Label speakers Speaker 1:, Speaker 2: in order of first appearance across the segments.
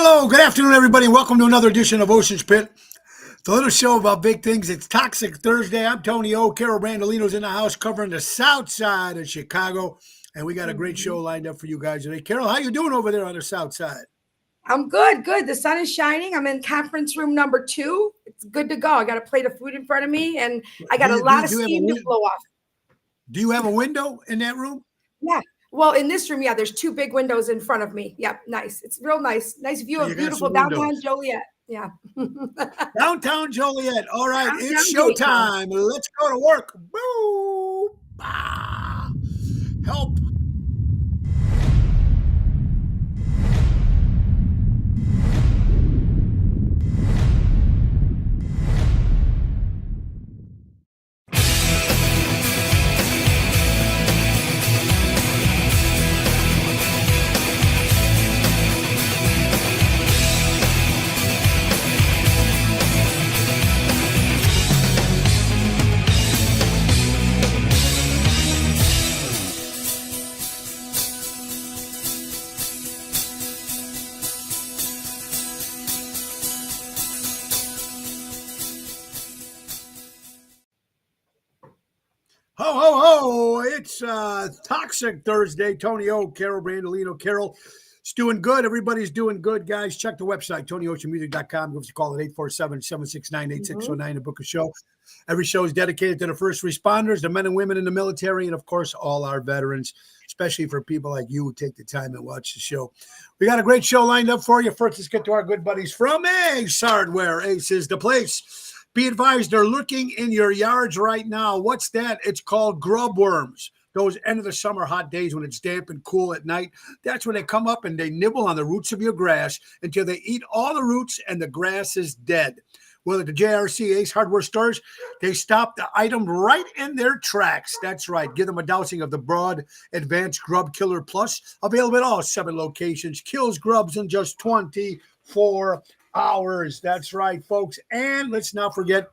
Speaker 1: Hello, good afternoon, everybody. Welcome to another edition of Ocean's Pit, the little show about big things. It's Toxic Thursday. I'm Tony O. Carol Brandolino's in the house covering the south side of Chicago, and we got a great show lined up for you guys today. Carol, how you doing over there on the south side?
Speaker 2: I'm good. The sun is shining. I'm in conference room number 2. It's good to go. I got a plate of food in front of me, and I got a lot of steam to blow off.
Speaker 1: Do you have a window in that room?
Speaker 2: Yeah. Well, in this room, there's 2 big windows in front of me. Yep, nice. It's real nice. Nice view of beautiful downtown Joliet. Yeah.
Speaker 1: Downtown Joliet. All right, it's showtime. Let's go to work. Boo! Bah! Help. Ho, ho, ho. It's Toxic Thursday. Tony O, Carol Brandolino. Carol, it's doing good. Everybody's doing good, guys. Check the website, TonyOceanMusic.com. Give us a call at 847-769-8609 to book a show. Every show is dedicated to the first responders, the men and women in the military, and, of course, all our veterans, especially for people like you who take the time and watch the show. We got a great show lined up for you. First, let's get to our good buddies from Ace Hardware. Ace is the place. Be advised, they're lurking in your yards right now. What's that? It's called grub worms. Those end of the summer hot days when it's damp and cool at night, that's when they come up and they nibble on the roots of your grass until they eat all the roots and the grass is dead. Well, at the JRC Ace Hardware stores, they stop the item right in their tracks. That's right. Give them a dousing of the Broad Advanced Grub Killer Plus. Available at all 7 locations. Kills grubs in just 24 hours. That's right, folks. And let's not forget,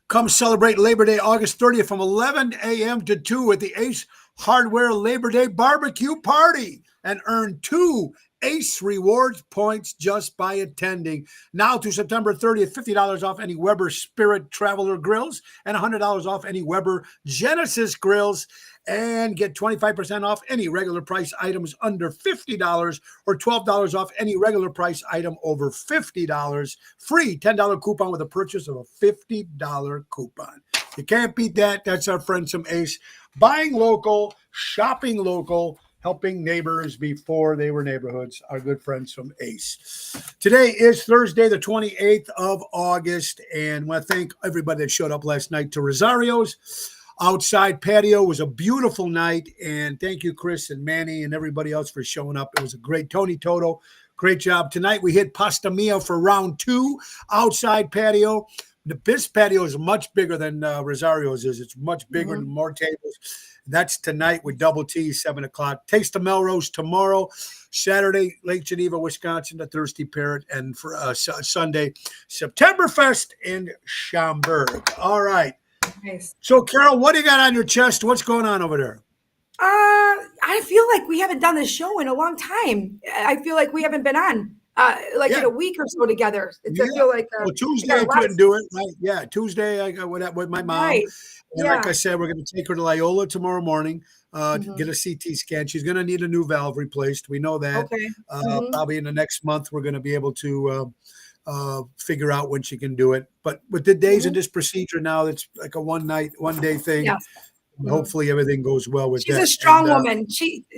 Speaker 1: come celebrate Labor Day, August 30th from 11 a.m. to 2 at the Ace Hardware Labor Day Barbecue Party and earn 2 Ace Rewards points just by attending. Now through September 30th, $50 off any Weber Spirit Traveler grills and $100 off any Weber Genesis grills, and get 25% off any regular price items under $50 or $12 off any regular price item over $50. Free $10 coupon with a purchase of a $50 coupon. You can't beat that. That's our friends from Ace. Buying local, shopping local, helping neighbors before they were neighborhoods, our good friends from Ace. Today is Thursday, the 28th of August, and I want to thank everybody that showed up last night to Rosario's outside patio. It was a beautiful night, and thank you, Chris and Manny and everybody else for showing up. It was a great Tony Toto. Great job. Tonight we hit Pasta Mia for round 2, outside patio. This patio is much bigger than Rosario's is. It's much bigger and more tables. That's tonight with Double T, 7 o'clock. Taste of Melrose tomorrow. Saturday, Lake Geneva, Wisconsin, the Thirsty Parrot. And for Sunday, Septemberfest in Schaumburg. All right.
Speaker 2: Nice.
Speaker 1: So, Carol, what do you got on your chest? What's going on over there?
Speaker 2: I feel like we haven't done this show in a long time. I feel like we haven't been on in a week or so together. I feel like
Speaker 1: Tuesday I couldn't do it. Right? Yeah, Tuesday I got with my mom. Right. And like I said, we're going to take her to Loyola tomorrow morning to get a CT scan. She's going to need a new valve replaced. We know that. Okay. Probably in the next month, we're going to be able to figure out when she can do it. But with the days of this procedure now, it's like a one day thing. Yeah. Hopefully everything goes well with that.
Speaker 2: She's a strong woman.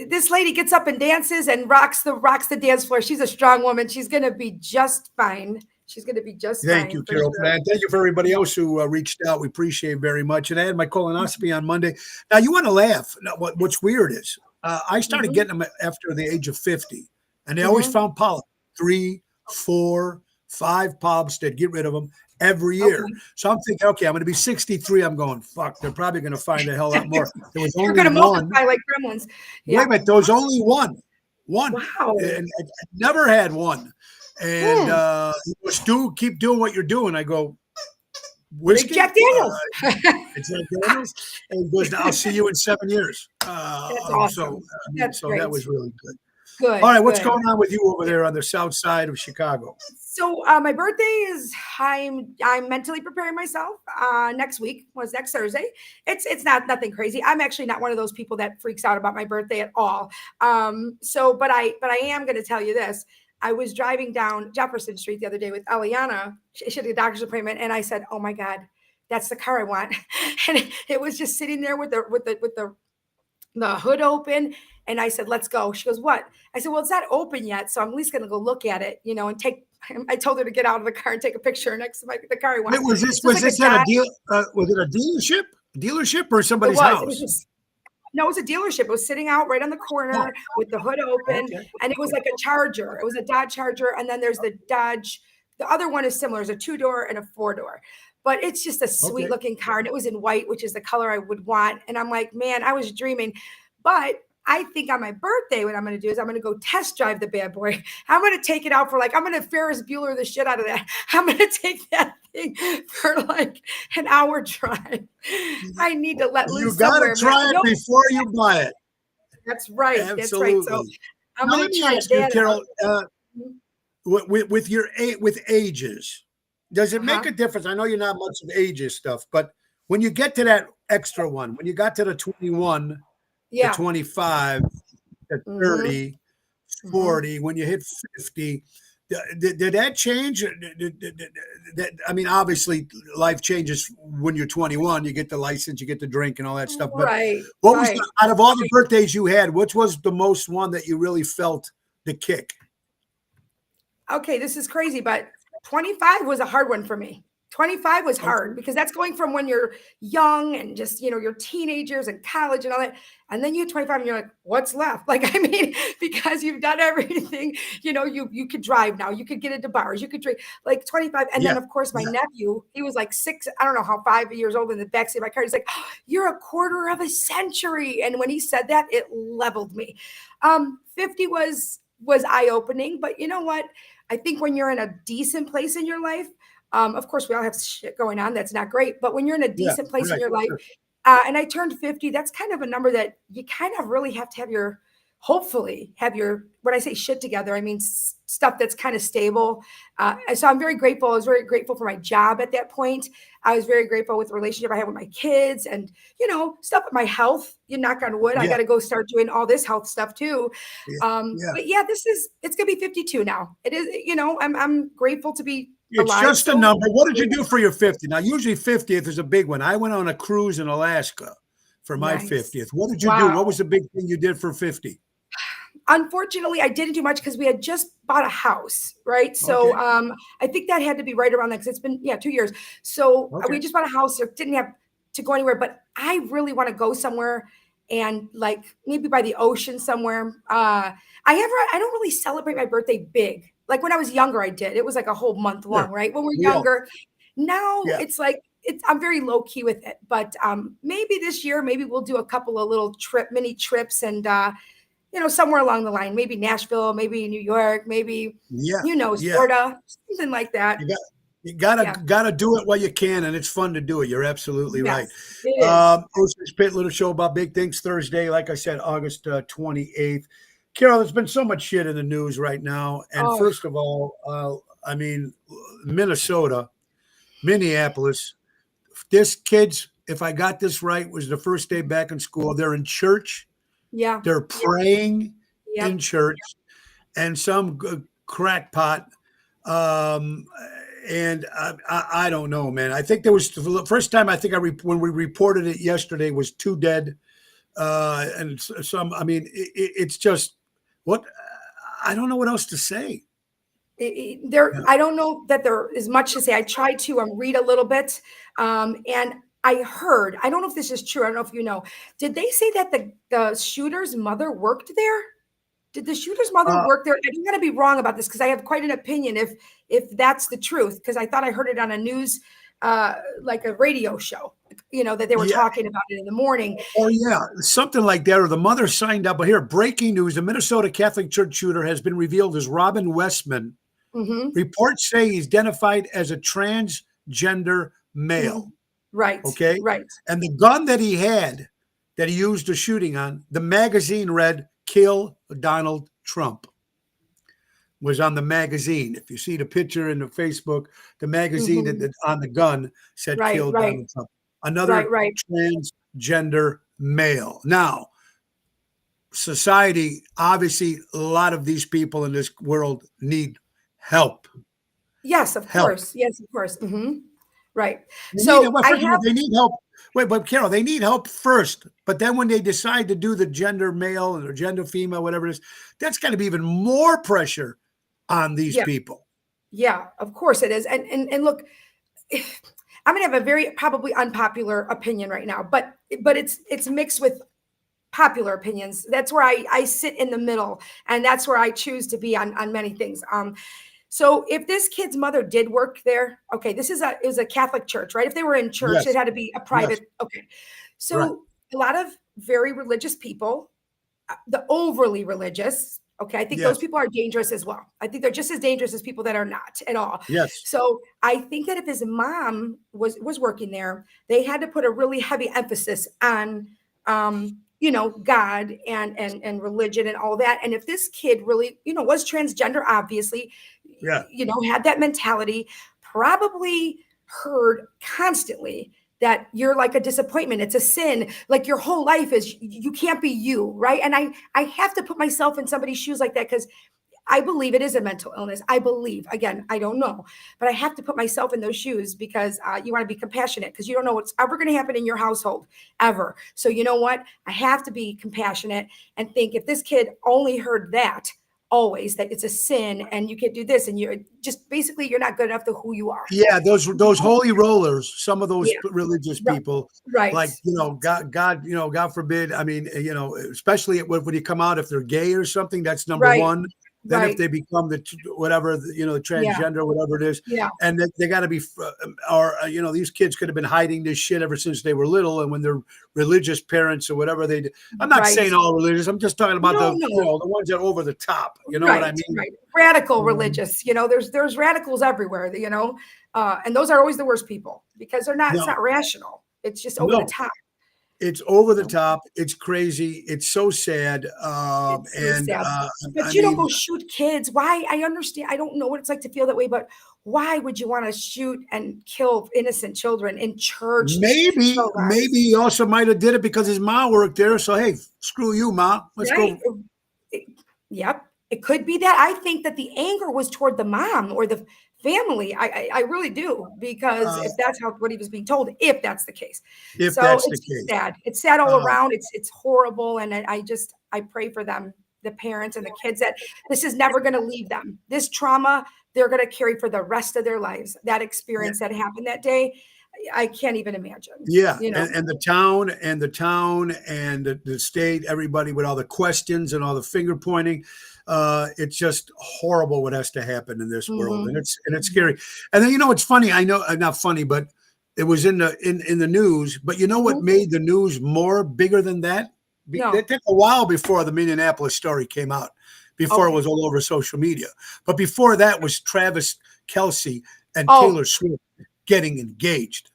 Speaker 2: This lady gets up and dances and rocks the dance floor. She's a strong woman. She's going to be just fine. She's going to be just fine.
Speaker 1: Thank you, Carol. Sure. And thank you for everybody else who reached out. We appreciate it very much. And I had my colonoscopy on Monday. Now, you want to laugh. Now, what's weird is I started getting them after the age of 50. And they always found polyps. 3, 4, 5 polyps. They'd get rid of them every year. Okay. So I'm thinking, okay, I'm going to be 63. I'm going, fuck, they're probably going to find a hell lot more. There was only
Speaker 2: going to multiply like gremlins.
Speaker 1: Yeah. Wait a minute, there was only one.
Speaker 2: Wow.
Speaker 1: And I never had one. And he goes, Stu, keep doing what you're doing. I go, whiskey?
Speaker 2: Jack Daniels.
Speaker 1: It's Jack Daniels. And he goes, I'll see you in 7 years.
Speaker 2: That's awesome.
Speaker 1: So that was really good.
Speaker 2: Good.
Speaker 1: All right, what's
Speaker 2: Good.
Speaker 1: going on with you over there on the south side of Chicago?
Speaker 2: So my birthday is I'm mentally preparing myself. Next week was next Thursday. It's not nothing crazy. I'm actually not one of those people that freaks out about my birthday at all. But I am going to tell you this. I was driving down Jefferson Street the other day with Eliana. She had a doctor's appointment, and I said, "Oh my God, that's the car I want." And it was just sitting there with the hood open. And I said, "Let's go." She goes, "What?" I said, "Well, it's not open yet, so I'm at least going to go look at it, and take." I told her to get out of the car and take a picture next to the car I want.
Speaker 1: Wait, was
Speaker 2: So
Speaker 1: this at a deal? Was it a dealership or somebody's house?
Speaker 2: No, it was a dealership. It was sitting out right on the corner with the hood open, and it was like a Charger. It was a Dodge Charger, and then there's the Dodge. The other one is similar. It's a 2-door and a 4-door. But it's just a sweet looking car. And it was in white, which is the color I would want. And I'm like, man, I was dreaming. But I think on my birthday, what I'm going to do is I'm going to go test drive the bad boy. I'm going to take it out for I'm going to Ferris Bueller the shit out of that. I'm going to take that thing for an hour drive. I need to let loose.
Speaker 1: You got to try it before you buy it.
Speaker 2: That's right.
Speaker 1: Absolutely.
Speaker 2: That's right. So I'm going to try
Speaker 1: ask you, Carol, with ages, does it make a difference? I know you're not much of ages stuff, but when you get to that extra one, when you got to the 21, to 25, to 30, 40, when you hit 50, did that change? I mean, obviously life changes when you're 21, you get the license, you get the drink and all that stuff. But what was out of all the birthdays you had, which was the most one that you really felt the kick?
Speaker 2: Okay, this is crazy, but 25 was a hard one for me. 25 was hard because that's going from when you're young and just, you're teenagers and college and all that. And then you hit 25 and you're like, what's left? Because you've done everything, you could drive now, you could get into bars, you could drink 25. And then of course my nephew, he was 6, I don't know how 5 years old in the backseat of my car. He's like, oh, you're a quarter of a century. And when he said that, it leveled me. 50 was eye-opening, but you know what? I think when you're in a decent place in your life, of course, we all have shit going on. That's not great. But when you're in a decent place in your life, and I turned 50, that's kind of a number that you kind of really have to have hopefully have your, when I say shit together, I mean stuff that's kind of stable. So I'm very grateful. I was very grateful for my job at that point. I was very grateful with the relationship I had with my kids and, stuff with my health. You knock on wood. I got to go start doing all this health stuff too. But it's going to be 52 now. It is, I'm grateful to be alive.
Speaker 1: Just a number. What did you do for your 50? Now, usually 50th is a big one. I went on a cruise in Alaska for my 50th. What did you do? What was the big thing you did for 50?
Speaker 2: Unfortunately, I didn't do much because we had just bought a house, right? So I think that had to be right around that because it's been 2 years. So we just bought a house. So didn't have to go anywhere, but I really want to go somewhere and maybe by the ocean somewhere. I don't really celebrate my birthday big. Like when I was younger, I did. It was a whole month long, right? When we're younger. Now it's I'm very low key with it. But maybe this year, maybe we'll do a couple of little mini trips and somewhere along the line, maybe Nashville, maybe New York, maybe Florida, something like that.
Speaker 1: You gotta do it while you can, and it's fun to do it. You're absolutely right. Ocean's Pit Little Show about big things Thursday, like I said, August 28th. Carol, there's been so much shit in the news right now, and first of all, I mean, Minnesota, Minneapolis. This kids, if I got this right, was the first day back in school. They're in church.
Speaker 2: Yeah,
Speaker 1: they're praying in church, and some crackpot. And I don't know, man. I think there was the first time. I think when we reported it yesterday was 2 dead, and some. I mean, it's just what I don't know what else to say.
Speaker 2: I don't know that there is much to say. I tried to read a little bit, and I heard, I don't know if this is true. I don't know if you know. Did they say that the shooter's mother worked there? Did the shooter's mother work there? I'm going to be wrong about this because I have quite an opinion if that's the truth, because I thought I heard it on a news, like a radio show, that they were talking about it in the morning.
Speaker 1: Oh, something like that. Or the mother signed up. But here, breaking news, the Minnesota Catholic Church shooter has been revealed as Robin Westman. Reports say he's identified as a transgender male.
Speaker 2: Right.
Speaker 1: Okay.
Speaker 2: Right.
Speaker 1: And the gun that he had, that he used the shooting on, the magazine read, "Kill Donald Trump was on the magazine. If you see the picture in the Facebook, the magazine that on the gun said
Speaker 2: Right,
Speaker 1: kill
Speaker 2: right,
Speaker 1: Donald Trump. Another
Speaker 2: right.
Speaker 1: transgender male. Now, society, obviously, a lot of these people in this world need help.
Speaker 2: Yes, of
Speaker 1: Help.
Speaker 2: course. Yes, of course. Right.
Speaker 1: They
Speaker 2: So
Speaker 1: well,
Speaker 2: I
Speaker 1: first of all,
Speaker 2: have,
Speaker 1: they need help. Wait, but Carol, they need help first. But then when they decide to do the gender male or gender female, whatever it is, that's got to be even more pressure on these
Speaker 2: yeah,
Speaker 1: people.
Speaker 2: yeah, of course it is. And look, I'm gonna have a very probably unpopular opinion right now, but it's mixed with popular opinions. That's where I sit in the middle, and that's where I choose to be on many things. So if this kid's mother did work there, okay, it was a Catholic church, right? If they were in church, it
Speaker 1: Yes.
Speaker 2: had to be a
Speaker 1: Yes.
Speaker 2: private. Okay,
Speaker 1: Right.
Speaker 2: so a lot of very religious people, the overly religious, okay, I think those
Speaker 1: Yes.
Speaker 2: people are dangerous as well. I think they're just as dangerous as people that are not at all.
Speaker 1: Yes.
Speaker 2: So I think that if his mom was working there, they had to put a really heavy emphasis on God and religion and all that. And if this kid really, was transgender, obviously,
Speaker 1: Yeah.
Speaker 2: had that mentality, probably heard constantly that you're like a disappointment. It's a sin. Like your whole life is you can't be you, right? And I have to put myself in somebody's shoes like that because I believe it is a mental illness. I believe, again, I don't know, but I have to put myself in those shoes because you want to be compassionate because you don't know what's ever going to happen in your household ever. So you know what? I have to be compassionate and think if this kid only heard that always that it's a sin and you can't do this and you're just basically you're not good enough to who you are.
Speaker 1: Yeah, those holy rollers, some of those religious people,
Speaker 2: Right.
Speaker 1: like, God, God forbid. I mean, especially when you come out, if they're gay or something, that's number one. Then if they become the transgender, whatever it is, and they got to be, these kids could have been hiding this shit ever since they were little, and when they're religious parents or whatever they do. I'm not saying all religious. I'm just talking about the ones that are over the top. You know what I mean?
Speaker 2: Right. Radical religious. There's radicals everywhere. And those are always the worst people because they're not. It's not rational. It's just over the top.
Speaker 1: It's over the top. It's crazy. It's so sad.
Speaker 2: It's so sad. But you don't go shoot kids. Why? I understand. I don't know what it's like to feel that way, but why would you want to shoot and kill innocent children in church?
Speaker 1: Maybe he also might have did it because his mom worked there. So, hey, screw you, Ma. Let's go.
Speaker 2: Yep. It could be that. I think that the anger was toward the mom or the family. I really do, because if that's what he was being told, if that's the case. It's sad. It's sad all around. It's horrible. And I pray for them, the parents and the kids, that this is never going to leave them. This trauma, they're going to carry for the rest of their lives. That experience that happened that day, I can't even imagine.
Speaker 1: Yeah. And the town and the state, everybody with all the questions and all the finger pointing. It's just horrible what has to happen in this world, and it's scary. And then it's funny. I know not funny, but it was in the news. But you know what made the news bigger than that? It took a while before the Minneapolis story came out, before it was all over social media. But before that was Travis Kelce and Taylor Swift getting engaged.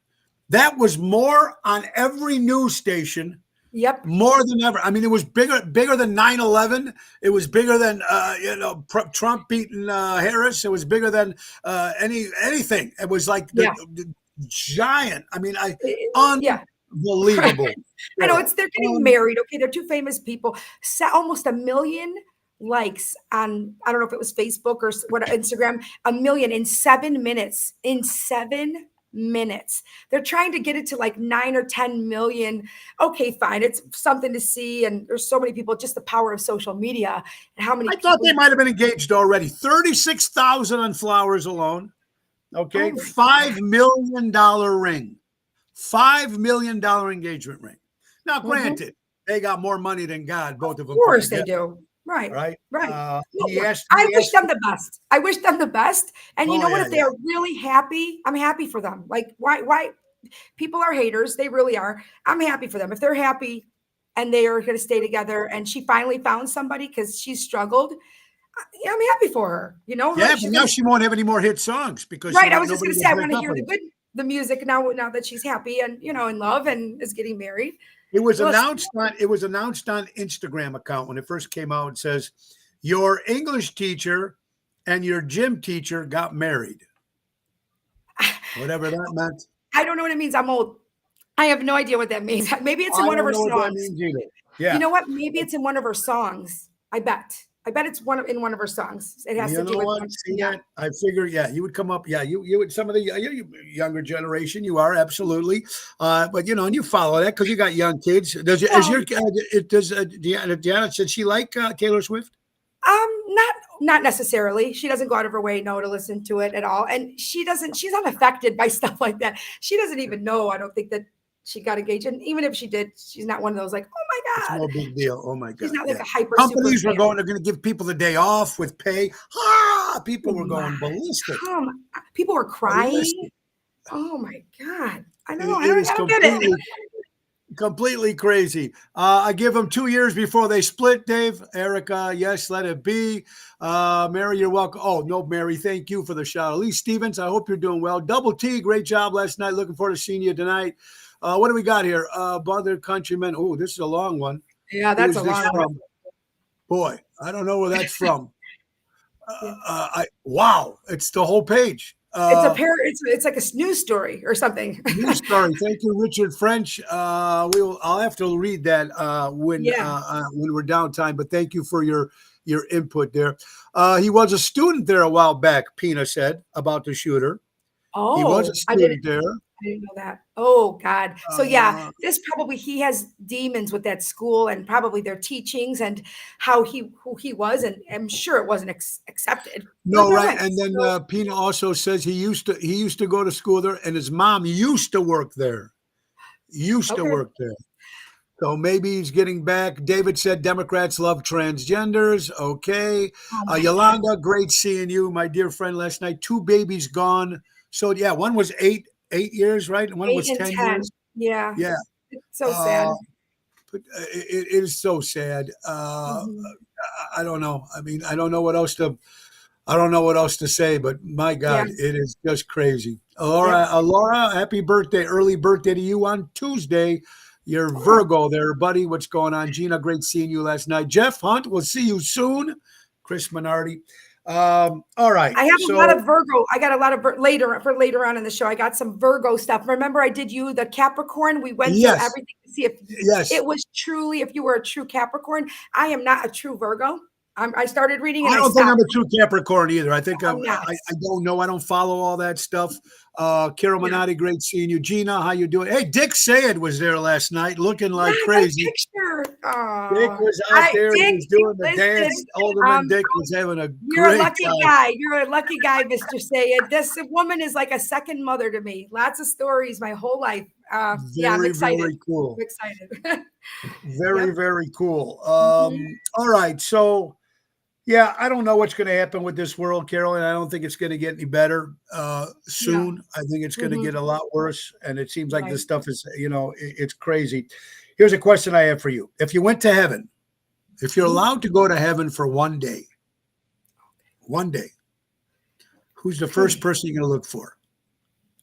Speaker 1: That was more on every news station.
Speaker 2: Yep.
Speaker 1: More than ever. I mean, it was bigger than 9/11. It was bigger than Trump beating Harris. It was bigger than anything. It was like the giant. I mean, unbelievable.
Speaker 2: I know they're getting married. Okay, they're two famous people. Almost 1 million likes on, I don't know if it was Facebook or Instagram. 1 million in 7 minutes. In 7 minutes. They're trying to get it to like 9 or 10 million. Okay, fine. It's something to see. And there's so many people, just the power of social media and how many
Speaker 1: I thought they might have been engaged already. 36,000 on flowers alone. Okay. $5 million ring. $5 million engagement ring. Now, granted, they got more money than God, both of them.
Speaker 2: Of course they do. Right.
Speaker 1: Right.
Speaker 2: I wish them the best. I wish them the best. And you know what? If they are really happy, I'm happy for them. Like, why? People are haters. They really are. I'm happy for them. If they're happy and they are going to stay together and she finally found somebody because she struggled, I'm happy for her.
Speaker 1: Yeah, but now she won't have any more hit songs because
Speaker 2: I was just going to say I want to hear the music now that she's happy and in love and is getting married.
Speaker 1: It was announced on Instagram account when it first came out. It says Your English teacher and your gym teacher got married. Whatever that meant.
Speaker 2: I don't know what it means. I'm old. I have no idea what that means. Maybe it's in one of her songs.
Speaker 1: What that means either. Yeah.
Speaker 2: You know what? Maybe it's in one of her songs. I bet it's in one of her songs. It has to do with one.
Speaker 1: See that? I figure, you would come up. Yeah, you would, some of the younger generation. You are absolutely, but and you follow that because you got young kids. Does Deanna, should she like Taylor Swift?
Speaker 2: Not necessarily. She doesn't go out of her way to listen to it at all, and she's not affected by stuff like that. She doesn't even know. I don't think that she got engaged, and even if she did, she's not one of those like, oh my god,
Speaker 1: it's no big deal. Oh my god,
Speaker 2: she's not like a hyper.
Speaker 1: Companies were going. They're going to give people the day off with pay. People were going ballistic.
Speaker 2: People were crying. Ballistic. Oh my god, I know. I don't get it.
Speaker 1: Completely crazy. I give them 2 years before they split, Dave. Erica, yes, let it be. Mary, you're welcome. Oh, no, Mary, thank you for the shout. Elise Stevens, I hope you're doing well. Double T, great job last night. Looking forward to seeing you tonight. What do we got here? Brother Countryman. Oh, this is a long one.
Speaker 2: Yeah, that's a long one.
Speaker 1: Boy, I don't know where that's from. Wow, it's the whole page.
Speaker 2: It's like a news story or something.
Speaker 1: News story. Thank you, Richard French. I'll have to read that when we're downtime. But thank you for your input there. He was a student there a while back. Pina said about the shooter.
Speaker 2: Oh,
Speaker 1: he was a student there.
Speaker 2: I didn't know that. Oh God. So he has demons with that school and probably their teachings and who he was, and I'm sure it wasn't accepted.
Speaker 1: No, right. And then Pina also says he used to go to school there, and his mom used to work there. Work there. So maybe he's getting back. David said Democrats love transgenders. Okay. Yolanda, great seeing you, my dear friend, last night. 2 babies gone. So yeah, one was 8 years, right? And one was 10 years.
Speaker 2: Yeah.
Speaker 1: Yeah.
Speaker 2: It's so sad.
Speaker 1: But it is so sad. I don't know. I mean, I don't know what else to say, but my God, It is just crazy. Laura, happy birthday, early birthday to you on Tuesday. You're Virgo there, buddy. What's going on? Gina, great seeing you last night. Jeff Hunt, we'll see you soon. Chris Minardi. All right.
Speaker 2: I have a lot of Virgo. I got a lot of later on in the show. I got some Virgo stuff. Remember, I did you the Capricorn. We went through everything to see if it was truly, if you were a true Capricorn. I am not a true Virgo. I started reading it.
Speaker 1: I don't think I'm a true Capricorn either. I think I don't know. I don't follow all that stuff. Carol Minotti, great seeing you. Gina, how you doing? Hey, Dick Sayed was there last night looking like crazy.
Speaker 2: Picture.
Speaker 1: Dick was out there. He was doing the dance. Alderman Dick was having a
Speaker 2: You're a lucky guy. You're a lucky guy, Mr. Sayed. This woman is like a second mother to me. Lots of stories my whole life. I'm excited.
Speaker 1: Very cool.
Speaker 2: I'm excited.
Speaker 1: Very cool. All right. So, yeah, I don't know what's going to happen with this world, Carol, and I don't think it's going to get any better soon. I think it's going to get a lot worse, and it seems like this stuff is, it's crazy. Here's a question I have for you. If you went to heaven, if you're allowed to go to heaven for one day, who's the first person you're going to look for?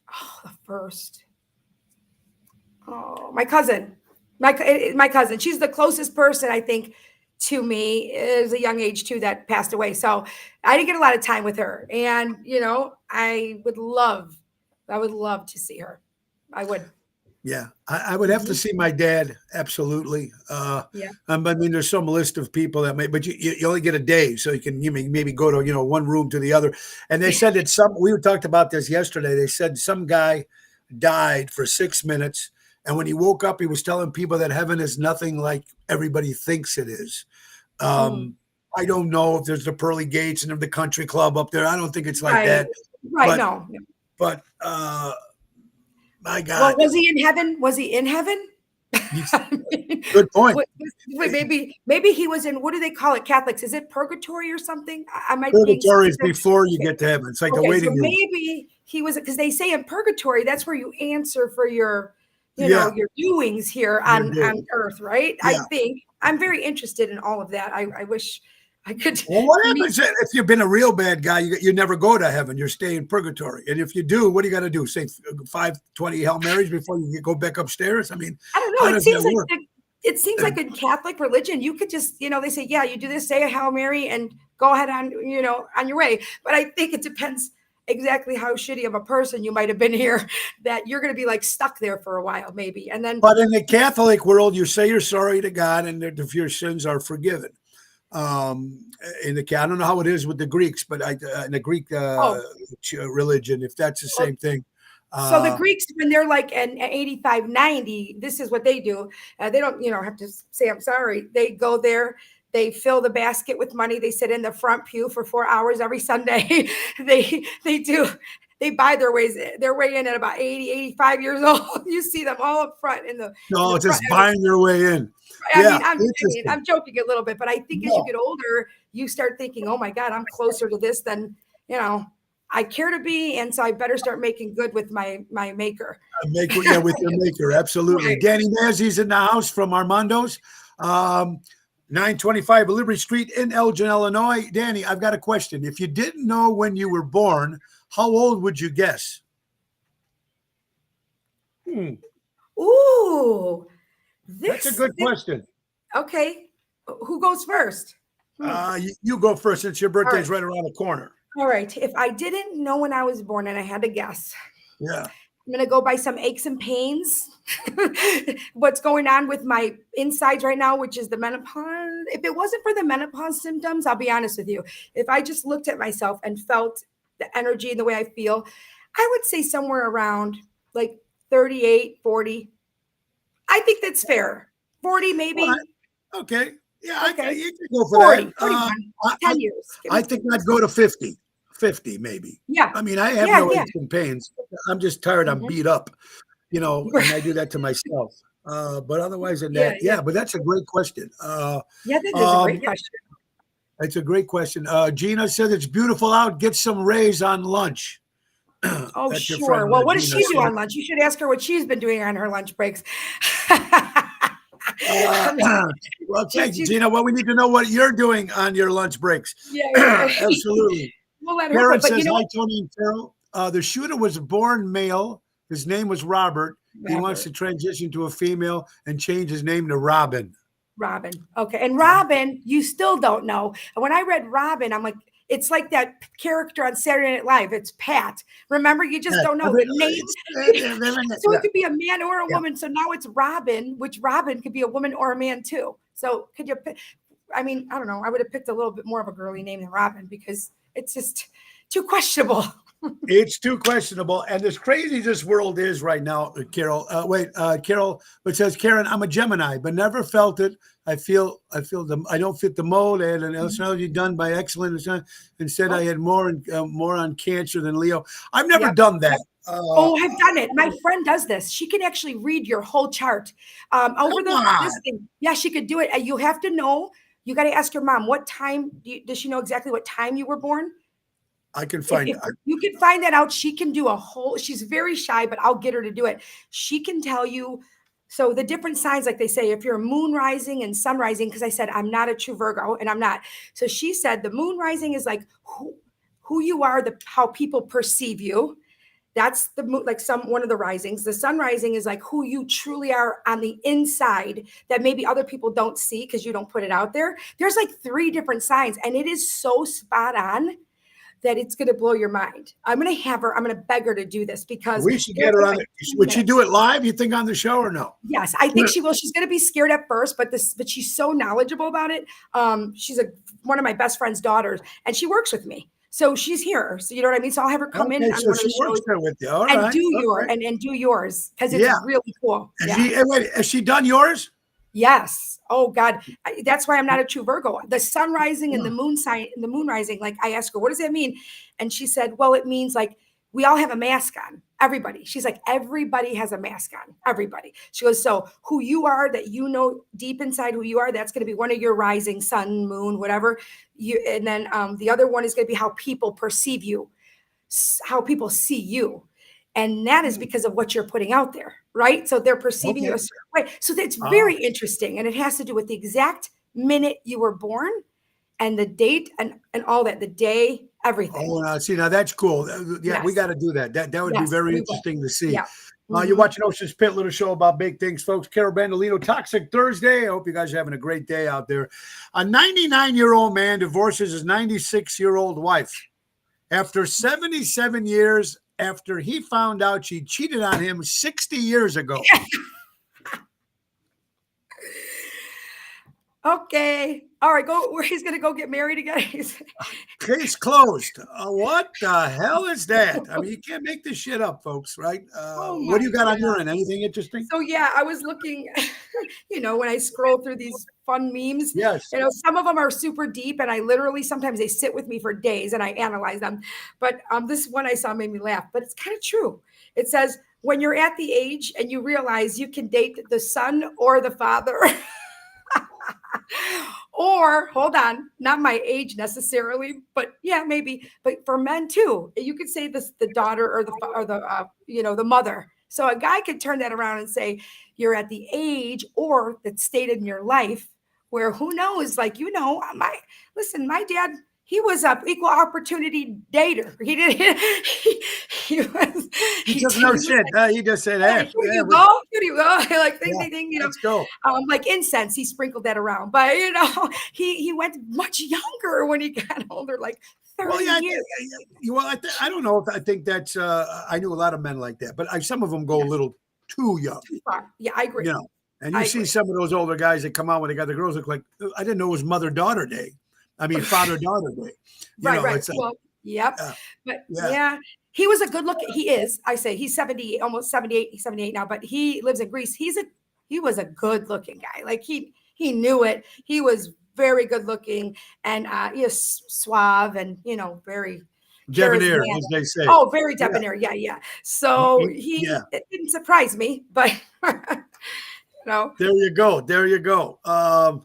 Speaker 2: Oh, the first. Oh, my cousin. My cousin. She's the closest person, I think, to me. Is a young age too that passed away. So I didn't get a lot of time with her. And, I would love to see her. I would.
Speaker 1: Yeah, I would have to see my dad. Absolutely. I mean, there's some list of people that but you only get a day, so you can maybe go to, one room to the other. And they said that we talked about this yesterday. They said some guy died for 6 minutes. And when he woke up, he was telling people that heaven is nothing like everybody thinks it is. I don't know if there's the pearly gates and the country club up there. I don't think it's like that.
Speaker 2: Right. No.
Speaker 1: But my God.
Speaker 2: Well, was he in heaven? Was he in heaven?
Speaker 1: Good point.
Speaker 2: Maybe he was in, what do they call it? Catholics. Is it purgatory or something?
Speaker 1: Purgatory is before you get to heaven. It's like the waiting room.
Speaker 2: Maybe he was, because they say in purgatory, that's where you answer for your your doings here on earth, right? Yeah. I think I'm very interested in all of that. I wish I could.
Speaker 1: Well, what happens if you've been a real bad guy? You never go to heaven. You stay in purgatory. And if you do, what do you got to do? Say 520 Hail Marys before you go back upstairs? I mean,
Speaker 2: I don't know. It seems like it seems like in Catholic religion, you could just, they say, yeah, you do this, say a Hail Mary and go ahead on, on your way. But I think it depends exactly how shitty of a person you might have been here that you're going to be like stuck there for a while, maybe. And then,
Speaker 1: but in the Catholic world, you say you're sorry to God and that your sins are forgiven. I don't know how it is with the Greeks, but in the Greek religion, if that's the same thing.
Speaker 2: So the Greeks, when they're like an 85, 90, this is what they do. They don't, have to say, I'm sorry. They go there. They fill the basket with money. They sit in the front pew for 4 hours every Sunday. They buy their way in at about 80, 85 years old. You see them all up front in the.
Speaker 1: No, just buying their way in.
Speaker 2: I'm joking a little bit, but I think as you get older, you start thinking, oh my God, I'm closer to this than, I care to be. And so I better start making good with my maker.
Speaker 1: With your maker. Absolutely. Right. Danny Mazzi's in the house from Armando's. 925 Liberty Street in Elgin, Illinois. Danny, I've got a question. If you didn't know when you were born, how old would you guess?
Speaker 2: Ooh,
Speaker 1: that's a good question.
Speaker 2: Okay. Who goes first?
Speaker 1: You go first since your birthday's right around the corner.
Speaker 2: All right. If I didn't know when I was born and I had to guess.
Speaker 1: Yeah.
Speaker 2: I'm going to go by some aches and pains. What's going on with my insides right now, which is the menopause. If it wasn't for the menopause symptoms, I'll be honest with you. If I just looked at myself and felt the energy and the way I feel, I would say somewhere around like 38, 40. I think that's fair. 40 maybe.
Speaker 1: Well, okay. Yeah,
Speaker 2: okay.
Speaker 1: You can go for
Speaker 2: 40,
Speaker 1: that.
Speaker 2: 10 years.
Speaker 1: I think I'd go to 50. 50 maybe.
Speaker 2: Yeah.
Speaker 1: I mean, I have no aches and pains. I'm just tired. I'm beat up, and I do that to myself. But otherwise than that, but that's a great question.
Speaker 2: That is a great question.
Speaker 1: It's a great question. Gina said it's beautiful out. Get some rays on lunch.
Speaker 2: Oh, sure. Well, what does she do on lunch? You should ask her what she's been doing on her lunch breaks.
Speaker 1: Well, thank you, Gina. Well, we need to know what you're doing on your lunch breaks.
Speaker 2: Yeah.
Speaker 1: Absolutely.
Speaker 2: We'll let her
Speaker 1: Karen
Speaker 2: know,
Speaker 1: says, hi, Tony and Carol. The shooter was born male. His name was Robert. He wants to transition to a female and change his name to Robin.
Speaker 2: Robin. Okay. And Robin, you still don't know. And when I read Robin, I'm like, it's like that character on Saturday Night Live. It's Pat. Remember, you just don't know the name. So it could be a man or a woman. So now it's Robin, which Robin could be a woman or a man too. So could you pick? I mean, I don't know. I would have picked a little bit more of a girly name than Robin because it's just too questionable.
Speaker 1: It's too questionable. And as crazy as this world is right now, Carol, Carol, but says, Karen, I'm a Gemini, but never felt it. I don't fit the mold. I had an astrology done by excellent and said I had more on Cancer than Leo. I've never done that.
Speaker 2: I've done it. My friend does this. She can actually read your whole chart this thing. Yeah, she could do it. You have to know. You got to ask your mom what time. Does she know exactly what time you were born?
Speaker 1: I can find it.
Speaker 2: You can find that out. She can do she's very shy, but I'll get her to do it. She can tell you. So the different signs, like they say, if you're moon rising and sun rising, because I said, I'm not a true Virgo and I'm not. So she said the moon rising is like who you are, how people perceive you. That's the moon, like one of the risings. The sun rising is like who you truly are on the inside that maybe other people don't see because you don't put it out there. There's like 3 different signs and it is so spot on that it's going to blow your mind. I'm going to beg her to do this because
Speaker 1: we should get her on. Would she do it live? You think on the show or no?
Speaker 2: Yes, I think she will. She's going to be scared at first, but she's so knowledgeable about it. She's one of my best friend's daughters and she works with me. So she's here. So you know what I mean? So I'll have her come in on one of the shows
Speaker 1: with you.
Speaker 2: and do yours because it's really cool.
Speaker 1: Has she done yours?
Speaker 2: Yes. Oh God. That's why I'm not a true Virgo. The sun rising and the moon rising. Like I asked her, what does that mean? And she said, well, it means like we all have a mask on. Everybody. She's like, everybody has a mask on. Everybody. She goes, so who you are, that you know deep inside who you are, that's going to be one of your rising, sun, moon, whatever. And then the other one is going to be how people perceive you, how people see you. And that is because of what you're putting out there, right? So they're perceiving you a certain way. So that's very interesting. And it has to do with the exact minute you were born and the date and all that, the day, everything.
Speaker 1: Oh, see, now that's cool. We got to do that. That would be very interesting to see. You're watching Ocean's Pit, little show about big things, folks. Carol Bandolino, Toxic Thursday. I hope you guys are having a great day out there. A 99-year-old man divorces his 96-year-old wife after 77 years after he found out she cheated on him 60 years ago.
Speaker 2: Okay. All right. Go where he's going to go get married again.
Speaker 1: Case closed. What the hell is that? I mean, you can't make this shit up, folks, right? What do you got on your end? Anything interesting?
Speaker 2: So, yeah, I was looking, when I scroll through these fun memes,
Speaker 1: yes,
Speaker 2: some of them are super deep and I literally, sometimes they sit with me for days and I analyze them. But this one I saw made me laugh, but it's kind of true. It says, when you're at the age and you realize you can date the son or the father, or hold on, not my age necessarily, but yeah, maybe. But for men too, you could say this: the daughter or the mother. So a guy could turn that around and say you're at the age or that's stated in your life where who knows, like my dad. He was an equal opportunity dater. He did. He was.
Speaker 1: He doesn't know shit. He just said, "Hey,
Speaker 2: here you go. Like ding.
Speaker 1: Let's go."
Speaker 2: Like incense, he sprinkled that around. But he went much younger when he got older, like 30 years.
Speaker 1: I don't know if I think that's. I knew a lot of men like that, but some of them go a little too young.
Speaker 2: Too far. Yeah, I agree.
Speaker 1: And you see some of those older guys that come out when they got the girls look like. I didn't know it was mother-daughter day. I mean, father-daughter day.
Speaker 2: Right. Well, yep. But yeah, he was a good look. He is. I say he's 70, almost 78. He's 78 now, but he lives in Greece. He was a good looking guy. Like he knew it. He was very good looking and he was suave and very
Speaker 1: debonair, as they say.
Speaker 2: Oh, very debonair. Yeah. So it didn't surprise me, but
Speaker 1: There you go.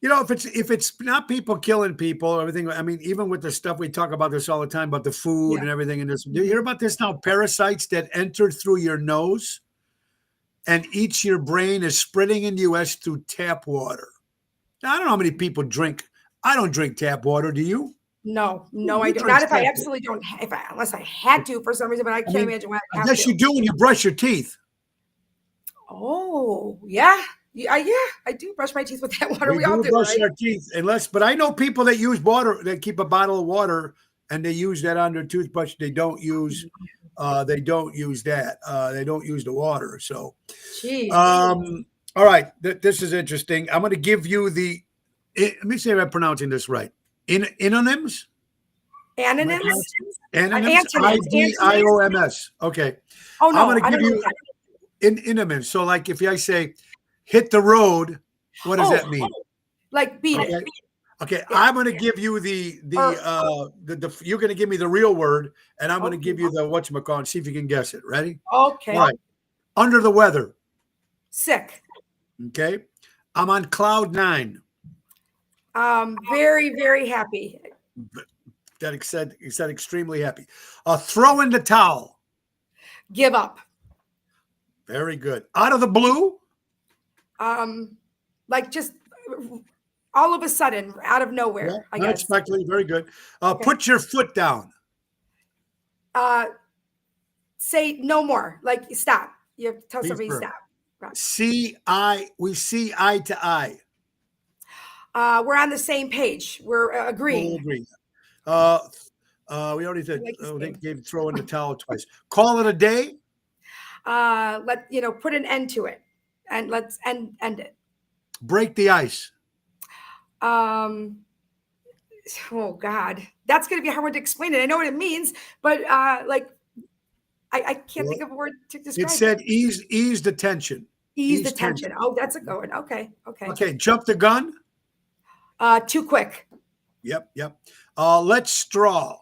Speaker 1: If it's not people killing people, everything. I mean, even with the stuff we talk about this all the time about the food and everything in this. Do you hear about this now? Parasites that enter through your nose and eats your brain is spreading in the U.S. through tap water. Now, I don't know how many people drink. I don't drink tap water. Do you?
Speaker 2: No, I don't. Not if I absolutely don't. Unless I had to for some reason, but I can't imagine why.
Speaker 1: I guess you do when you brush your teeth.
Speaker 2: Oh, yeah. Yeah, I do brush my teeth with that water. We all do,
Speaker 1: brush
Speaker 2: right?
Speaker 1: our teeth, but I know people that use water, that keep a bottle of water and they use that on their toothbrush. They don't use that. They don't use the water. So, all right, this is interesting. I'm going to give you let me see if I'm pronouncing this right. Anonyms.
Speaker 2: Anonyms.
Speaker 1: IDIOMS. Okay.
Speaker 2: Oh no,
Speaker 1: I'm going to give you anonyms. So, like if I say, hit the road. What does that mean?
Speaker 2: Like beat it.
Speaker 1: Okay, yeah, I'm going to give you you're going to give me the real word, and I'm going to give you the whatchamacallit. See if you can guess it. Ready?
Speaker 2: Okay.
Speaker 1: All right. Under the weather.
Speaker 2: Sick.
Speaker 1: Okay. I'm on cloud 9.
Speaker 2: Very, very happy.
Speaker 1: That said extremely happy. Throw in the towel.
Speaker 2: Give up.
Speaker 1: Very good. Out of the blue.
Speaker 2: Like just all of a sudden, out of nowhere. I guess.
Speaker 1: Unexpectedly, very good. Put your foot down.
Speaker 2: Say no more. Like stop. You have to tell somebody stop.
Speaker 1: Right. We see eye to eye.
Speaker 2: We're on the same page. We're agreeing.
Speaker 1: We'll agree. We already did. They gave throw in the towel twice. Call it a day.
Speaker 2: Put an end to it. And let's end it.
Speaker 1: Break the ice.
Speaker 2: Oh God, that's going to be a hard one to explain it. I know what it means, but I can't think of a word to describe.
Speaker 1: It said ease the tension.
Speaker 2: Ease the tension. Oh, that's a good one. Okay.
Speaker 1: Okay. Jump the gun.
Speaker 2: Too quick.
Speaker 1: Yep. Last straw.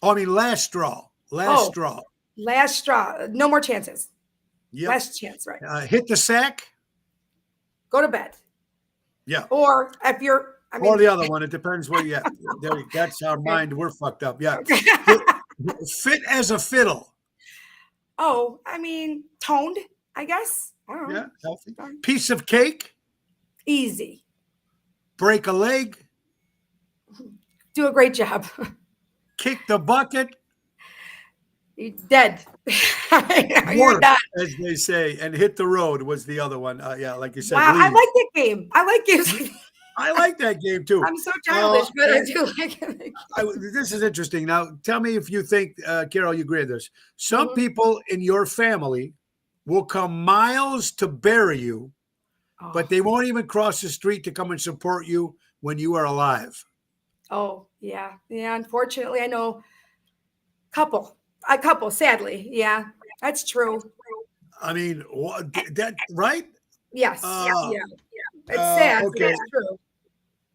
Speaker 1: Last straw.
Speaker 2: Last straw. No more chances.
Speaker 1: Yep.
Speaker 2: Last chance, right?
Speaker 1: Hit the sack.
Speaker 2: Go to bed.
Speaker 1: Yeah.
Speaker 2: Or if you're,
Speaker 1: or the other one. It depends where you at. That's our mind. We're fucked up. Yeah. Fit as a fiddle.
Speaker 2: Oh, toned, I guess. I don't know.
Speaker 1: Yeah, healthy. Piece of cake.
Speaker 2: Easy.
Speaker 1: Break a leg.
Speaker 2: Do a great job.
Speaker 1: Kick the bucket.
Speaker 2: You're dead. You're
Speaker 1: Dwarf,
Speaker 2: done.
Speaker 1: as they say, and Hit the Road was the other one. Yeah, like you said,
Speaker 2: Wow, I
Speaker 1: leave.
Speaker 2: like that game. I like games like that.
Speaker 1: I like that game too.
Speaker 2: I'm so childish, but I
Speaker 1: And
Speaker 2: do like it.
Speaker 1: this is interesting. Now, tell me if you think, Carol, you agree with this. Some
Speaker 2: Mhm.
Speaker 1: people in your family will come miles to bury you, but
Speaker 2: Oh,
Speaker 1: they won't even cross the street to come and support you when you are alive.
Speaker 2: oh, yeah. Yeah, unfortunately, I know a couple, sadly. Yeah, that's true.
Speaker 1: I mean, that right?
Speaker 2: Yes.
Speaker 1: Uh,
Speaker 2: Yeah. It's sad, but
Speaker 1: okay.
Speaker 2: it's true.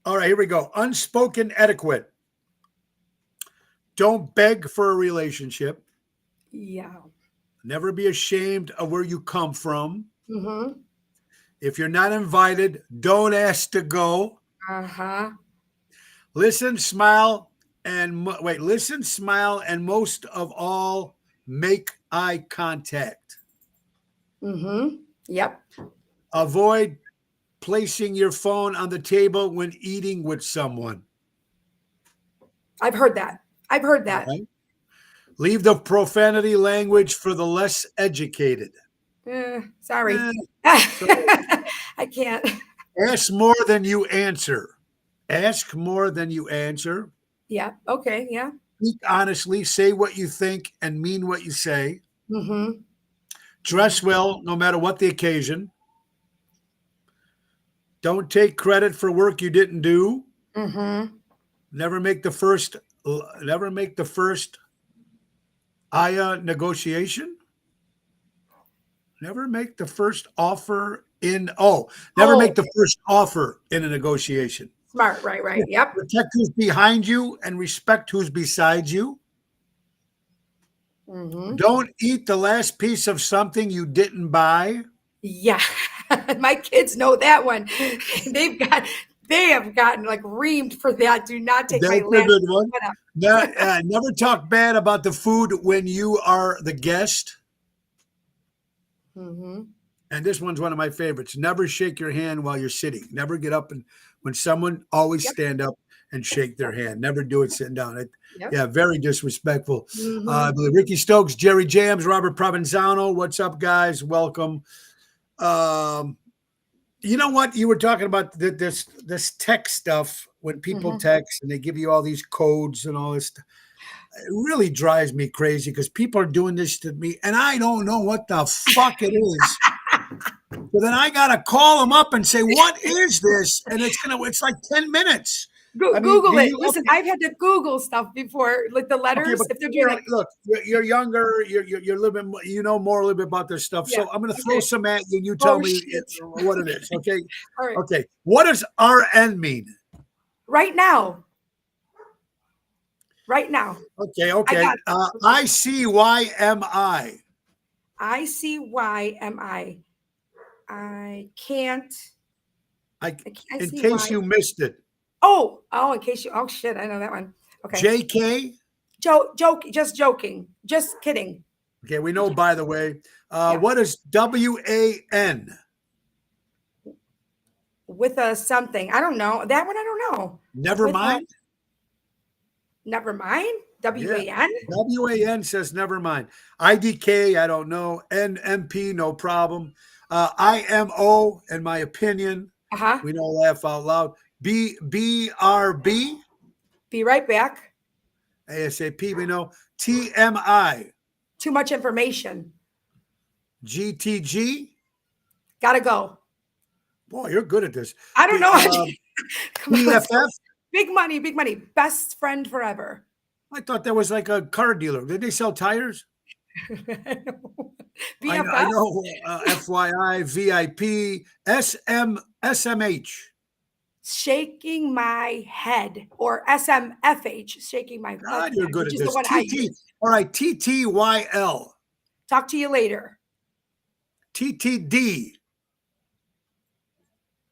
Speaker 1: All right, here we go. Unspoken etiquette. Don't beg for a relationship.
Speaker 2: Yeah.
Speaker 1: Never be ashamed of where you come from.
Speaker 2: Mm-hmm.
Speaker 1: If you're not invited, don't ask to go.
Speaker 2: Uh-huh.
Speaker 1: Listen, smile, and listen, smile, and most of all, make eye contact.
Speaker 2: Mm-hmm. Yep.
Speaker 1: Avoid placing your phone on the table when eating with someone.
Speaker 2: I've heard that. I've heard
Speaker 1: All
Speaker 2: that.
Speaker 1: right. Leave the profanity language for the less educated.
Speaker 2: Sorry.
Speaker 1: Eh, so
Speaker 2: I can't.
Speaker 1: ask more than you answer. Ask more than you answer.
Speaker 2: Yeah. Okay. Yeah.
Speaker 1: Speak honestly. Say what you think and mean what you say.
Speaker 2: Mm-hmm.
Speaker 1: Dress well, no matter what the occasion. Don't take credit for work you didn't do.
Speaker 2: Mm-hmm.
Speaker 1: Never make the first. Never make the first IA negotiation. Never make the first offer in. Oh, never make
Speaker 2: Oh,
Speaker 1: the first offer in a negotiation.
Speaker 2: smart. Right. Right. Yep.
Speaker 1: Protect who's behind you and respect who's beside you.
Speaker 2: Mm-hmm.
Speaker 1: Don't eat the last piece of something you didn't buy.
Speaker 2: Yeah. My kids know that one. They have gotten like reamed for that. Do not take my
Speaker 1: That's a
Speaker 2: last
Speaker 1: good one.
Speaker 2: one up.
Speaker 1: Never talk bad about the food when you are the guest.
Speaker 2: Mm-hmm.
Speaker 1: And this one's one of my favorites. Never shake your hand while you're sitting. Never get up and when someone always
Speaker 2: Yep.
Speaker 1: stand up and shake their hand. Never do it sitting down.
Speaker 2: Yep.
Speaker 1: Yeah, very disrespectful.
Speaker 2: Mm-hmm.
Speaker 1: I believe Ricky Stokes, Jerry Jams, Robert Provenzano. What's up, guys? Welcome. You know what? You were talking about this tech stuff when people
Speaker 2: Mm-hmm.
Speaker 1: text and they give you all these codes and all this stuff. It really drives me crazy because people are doing this to me and I don't know what the fuck it is. So then I gotta call them up and say, "What is this?" And it's like 10 minutes. I mean,
Speaker 2: Google
Speaker 1: do
Speaker 2: it.
Speaker 1: you
Speaker 2: Listen, I've had to Google stuff before, like the
Speaker 1: okay?
Speaker 2: letters.
Speaker 1: But
Speaker 2: If they're doing like,
Speaker 1: look, you're younger. You're a little bit. You know more a little bit about this stuff.
Speaker 2: yeah,
Speaker 1: So I'm gonna throw
Speaker 2: okay.
Speaker 1: some at you. And you tell
Speaker 2: Oh
Speaker 1: me
Speaker 2: shit!
Speaker 1: what it is. Okay.
Speaker 2: All right,
Speaker 1: Okay. What does RN mean?
Speaker 2: right now, right now,
Speaker 1: Okay.
Speaker 2: I
Speaker 1: Okay.
Speaker 2: got
Speaker 1: ICYMI.
Speaker 2: ICYMI. I can't.
Speaker 1: I,
Speaker 2: I
Speaker 1: in
Speaker 2: see
Speaker 1: case
Speaker 2: why.
Speaker 1: you missed it,
Speaker 2: In case you. Oh shit! I know that one. Okay.
Speaker 1: JK.
Speaker 2: Just joking. Just kidding.
Speaker 1: Okay, we know. By the way,
Speaker 2: Yeah.
Speaker 1: what is WAN?
Speaker 2: With a something. I don't know. That one I don't know.
Speaker 1: Never
Speaker 2: With a-
Speaker 1: mind.
Speaker 2: Never mind. WAN?
Speaker 1: WAN says never mind. IDK, I don't know. NMP, no problem. IMO, in my opinion,
Speaker 2: Uh-huh.
Speaker 1: we know laugh out loud. BRB,
Speaker 2: Be right back.
Speaker 1: ASAP, we know. TMI,
Speaker 2: Too much information.
Speaker 1: GTG.
Speaker 2: Gotta go.
Speaker 1: Boy, you're good at this.
Speaker 2: I don't know. Come on,
Speaker 1: BFF.
Speaker 2: big money, big money. Best friend forever.
Speaker 1: I thought that was like a car dealer. Did they sell tires?
Speaker 2: BFF.
Speaker 1: I know FYI, VIP, SMH.
Speaker 2: Shaking my head, or SMFH, shaking my
Speaker 1: God, you're good
Speaker 2: which
Speaker 1: at
Speaker 2: is the
Speaker 1: this.
Speaker 2: one I
Speaker 1: TT.
Speaker 2: use.
Speaker 1: All right, TTYL.
Speaker 2: Talk to you later.
Speaker 1: TTD.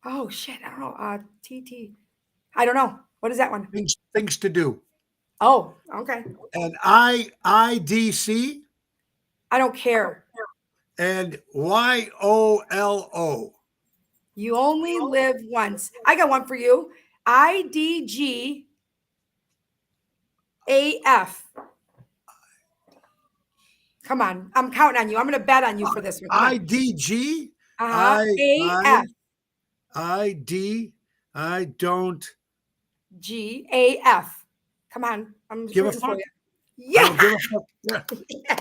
Speaker 2: Oh shit, I don't know. TT. I don't know. What is that one?
Speaker 1: Things to do.
Speaker 2: Oh, okay.
Speaker 1: And IDC
Speaker 2: I don't care.
Speaker 1: and YOLO.
Speaker 2: You only live once. I got one for you. IDGAF. Come on. I'm counting on you. I'm going to bet on you for this one. Come on.
Speaker 1: IDG.
Speaker 2: AF.
Speaker 1: I don't
Speaker 2: GAF. Come on. I'm
Speaker 1: give a
Speaker 2: rooting for
Speaker 1: fuck.
Speaker 2: you.
Speaker 1: I
Speaker 2: Yeah.
Speaker 1: don't give a fuck. Yeah.
Speaker 2: Yeah.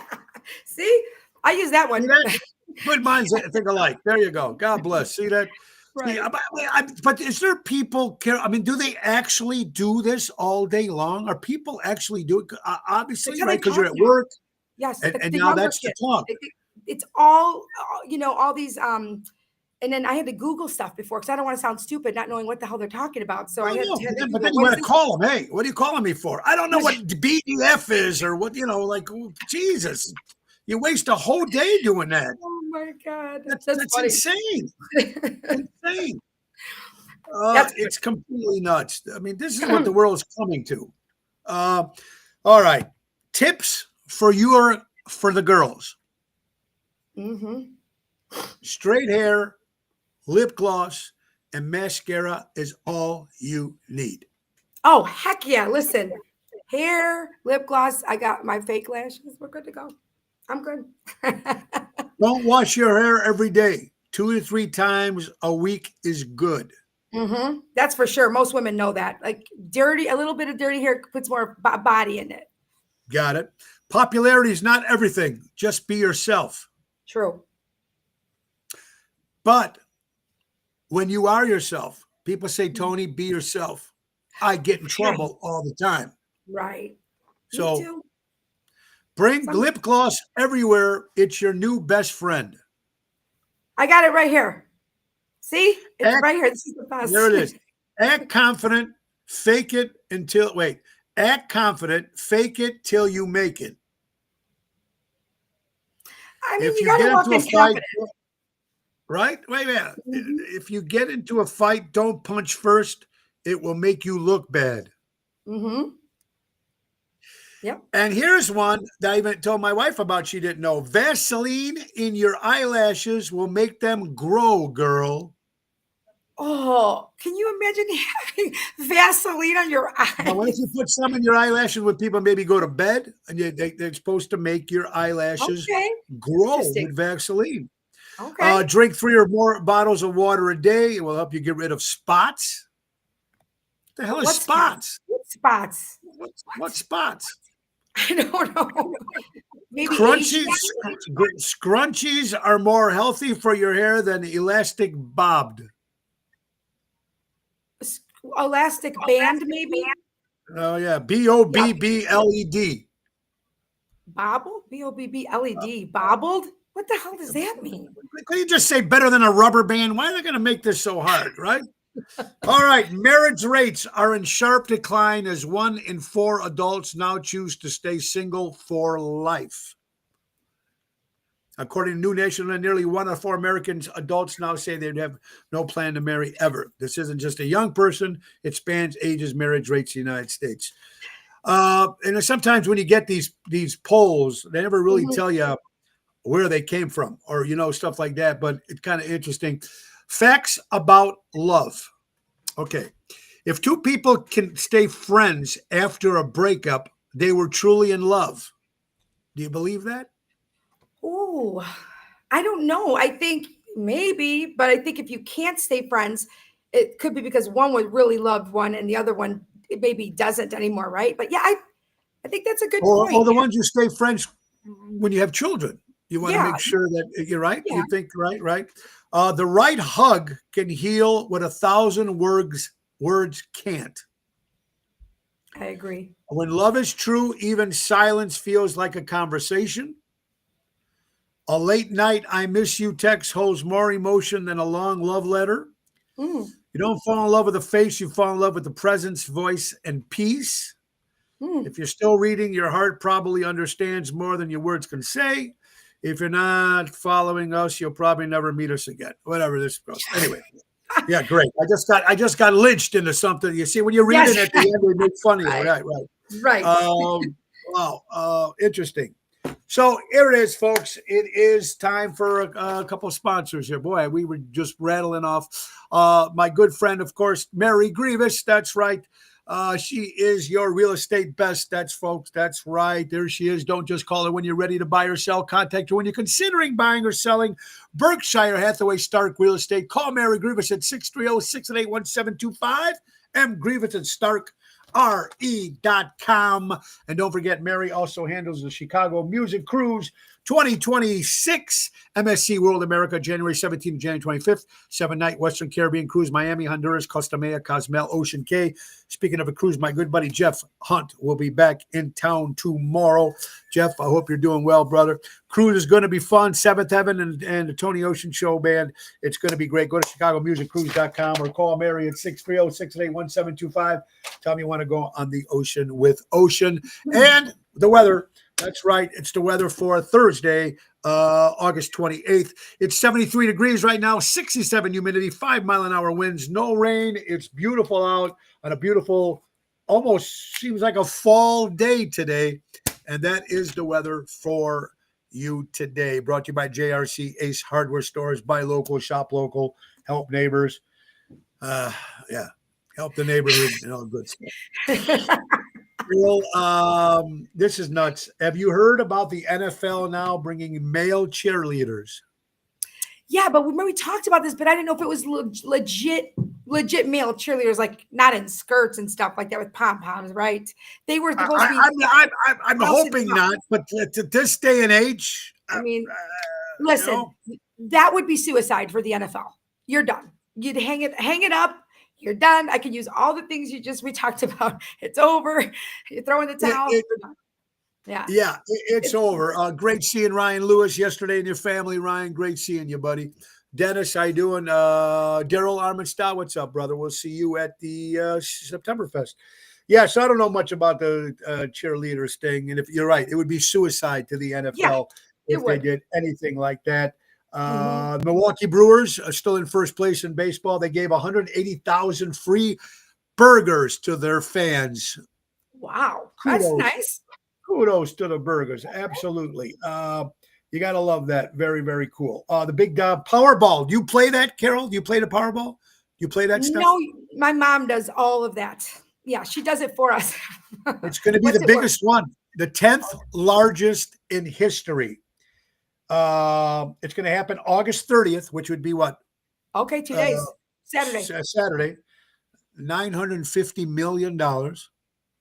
Speaker 2: See, I use that one.
Speaker 1: See that? Good minds think alike. There you go. God bless. See that?
Speaker 2: Right.
Speaker 1: See, but is there people care? I mean, do they actually do this all day long? Are people actually do it? Obviously,
Speaker 2: That's how they
Speaker 1: right? Because you're
Speaker 2: talk
Speaker 1: at
Speaker 2: now.
Speaker 1: work,
Speaker 2: Yes.
Speaker 1: and now
Speaker 2: younger
Speaker 1: that's the
Speaker 2: kids.
Speaker 1: talk.
Speaker 2: It's all, all these, and then I had to Google stuff before because I don't want to sound stupid, not knowing what the hell they're talking about. So I had to
Speaker 1: Yeah, but
Speaker 2: Google,
Speaker 1: then you
Speaker 2: what
Speaker 1: want
Speaker 2: is
Speaker 1: to
Speaker 2: this?
Speaker 1: call them. Hey, what are you calling me for? I don't know what BEF is or what, like, Jesus. You waste a whole day doing that.
Speaker 2: Oh my God.
Speaker 1: That's
Speaker 2: funny.
Speaker 1: insane. Insane.
Speaker 2: That's good.
Speaker 1: It's completely nuts. I mean, this is what the world is coming to. All right. Tips for the girls.
Speaker 2: Mm-hmm.
Speaker 1: Straight hair, lip gloss, and mascara is all you need.
Speaker 2: Oh, heck yeah. Listen, hair, lip gloss. I got my fake lashes. We're good to go. I'm good.
Speaker 1: Don't wash your hair every day. 2 to 3 times a week is good.
Speaker 2: Mm-hmm. That's for sure. Most women know that. Like a little bit of dirty hair puts more body in it.
Speaker 1: Got it. Popularity is not everything. Just be yourself.
Speaker 2: True.
Speaker 1: But when you are yourself, people say, Tony, be yourself. I get in trouble all the time.
Speaker 2: Right.
Speaker 1: So
Speaker 2: Me too.
Speaker 1: bring lip gloss everywhere. It's your new best friend.
Speaker 2: I got it right here. See? It's right here. This is the best.
Speaker 1: There it is. Act confident. Fake it until, act confident. Fake it till you make it.
Speaker 2: I mean,
Speaker 1: If
Speaker 2: you
Speaker 1: you
Speaker 2: got
Speaker 1: get
Speaker 2: to walk
Speaker 1: into a
Speaker 2: in
Speaker 1: fight,
Speaker 2: confident.
Speaker 1: right? Wait a minute.
Speaker 2: Mhm.
Speaker 1: If you get into a fight, don't punch first. It will make you look bad.
Speaker 2: Mm-hmm. Yep.
Speaker 1: And here's one that I even told my wife about. She didn't know. Vaseline in your eyelashes will make them grow, girl.
Speaker 2: Oh, can you imagine having Vaseline on your eyes?
Speaker 1: Now, what if you put some in your eyelashes when people maybe go to bed and they're supposed to make your eyelashes grow with Vaseline?
Speaker 2: Okay.
Speaker 1: Drink 3 or more bottles of water a day. It will help you get rid of spots. What the hell is spots?
Speaker 2: What spots?
Speaker 1: What spots?
Speaker 2: I don't know. Maybe
Speaker 1: scrunchies are more healthy for your hair than elastic bobbed.
Speaker 2: Elastic band, maybe?
Speaker 1: Oh, yeah. BOBBLED.
Speaker 2: Bobble? BOBBLED. Bobbled? What the hell does that mean?
Speaker 1: Could you just say better than a rubber band? Why are they going to make this so hard, right? All right. Marriage rates are in sharp decline as 1 in 4 adults now choose to stay single for life. According to New Nation, nearly 1 in 4 Americans adults now say they'd have no plan to marry ever. This isn't just a young person. It spans ages, marriage rates in the United States. And sometimes when you get these polls, they never really tell you where they came from or, stuff like that. But it's kind of interesting. Facts about love. Okay. If 2 people can stay friends after a breakup, they were truly in love. Do you believe that?
Speaker 2: Oh, I don't know. I think maybe, but I think if you can't stay friends, it could be because one would really love one and the other one maybe doesn't anymore, right? But yeah, I think that's a good point.
Speaker 1: Or the ones you stay friends when you have children. You want to make sure that you're right.
Speaker 2: Yeah.
Speaker 1: You think right. The right hug can heal what 1,000 words can't.
Speaker 2: I agree.
Speaker 1: When love is true, even silence feels like a conversation. A late night I miss you text holds more emotion than a long love letter. You don't fall in love with the face, you fall in love with the presence, voice, and peace. If you're still reading, your heart probably understands more than your words can say. If you're not following us, you'll probably never meet us again. Whatever this goes. Anyway. Yeah, great. I just got lynched into something. You see, when you're reading at the end, they make fun of you. Right. Wow. Interesting. So here it is, folks. It is time for a couple of sponsors here. Boy, we were just rattling off. My good friend, of course, Mary Grievous. That's right. She is your real estate best. That's folks. That's right. There she is. Don't just call her when you're ready to buy or sell. Contact her when you're considering buying or selling. Berkshire Hathaway Stark Real Estate. Call Mary Grievous at 630-688-1725. M. Grievous at StarkRE.com. And don't forget, Mary also handles the Chicago Music Cruise 2026, MSC World America, January 17th to January 25th, 7-night Western Caribbean cruise, Miami, Honduras, Costa Maya, Cozumel, Ocean Cay. Speaking of a cruise, my good buddy Jeff Hunt will be back in town tomorrow. Jeff, I hope you're doing well, brother. Cruise is going to be fun. Seventh Heaven and the Tony Ocean Show Band. It's going to be great. Go to ChicagoMusicCruise.com or call Mary at 630-688-1725. Tell me you want to go on the ocean with Ocean. And the weather. That's right. It's the weather for Thursday, August 28th. It's 73 degrees right now, 67 humidity, 5-mile-an-hour winds, no rain. It's beautiful out on a beautiful, almost seems like a fall day today. And that is the weather for you today. Brought to you by JRC Ace Hardware Stores. Buy local, shop local, help neighbors. Help the neighborhood and all good stuff. This is nuts. Have you heard about the NFL now bringing male cheerleaders?
Speaker 2: Yeah, but we talked about this, but I didn't know if it was legit male cheerleaders, like not in skirts and stuff like that with pom-poms, right? They were supposed to be.
Speaker 1: I'm hoping not, but to this day and age,
Speaker 2: I mean, listen, that would be suicide for the NFL. You're done. You'd hang it up. You're done. I could use all the things we talked about. It's over. You're throwing the towel.
Speaker 1: It's over. Great seeing Ryan Lewis yesterday and your family, Ryan. Great seeing you, buddy. Dennis, how you doing? Daryl Armenstadt, what's up, brother? We'll see you at the September Fest. Yeah, so I don't know much about the cheerleaders thing. And if you're right, it would be suicide to the NFL if they did anything like that. Milwaukee Brewers are still in first place in baseball. They gave 180,000 free burgers to their fans.
Speaker 2: Wow, that's nice.
Speaker 1: Kudos to the burgers. Absolutely. You got to love that. Very, very cool. The big Powerball. Do you play that, Carol? Do you play the Powerball? Do you play that stuff?
Speaker 2: No, my mom does all of that. Yeah, she does it for us.
Speaker 1: It's going to be the biggest one, the 10th largest in history. It's going to happen August 30th, which would be what?
Speaker 2: Okay, 2 days.
Speaker 1: Saturday. $950 million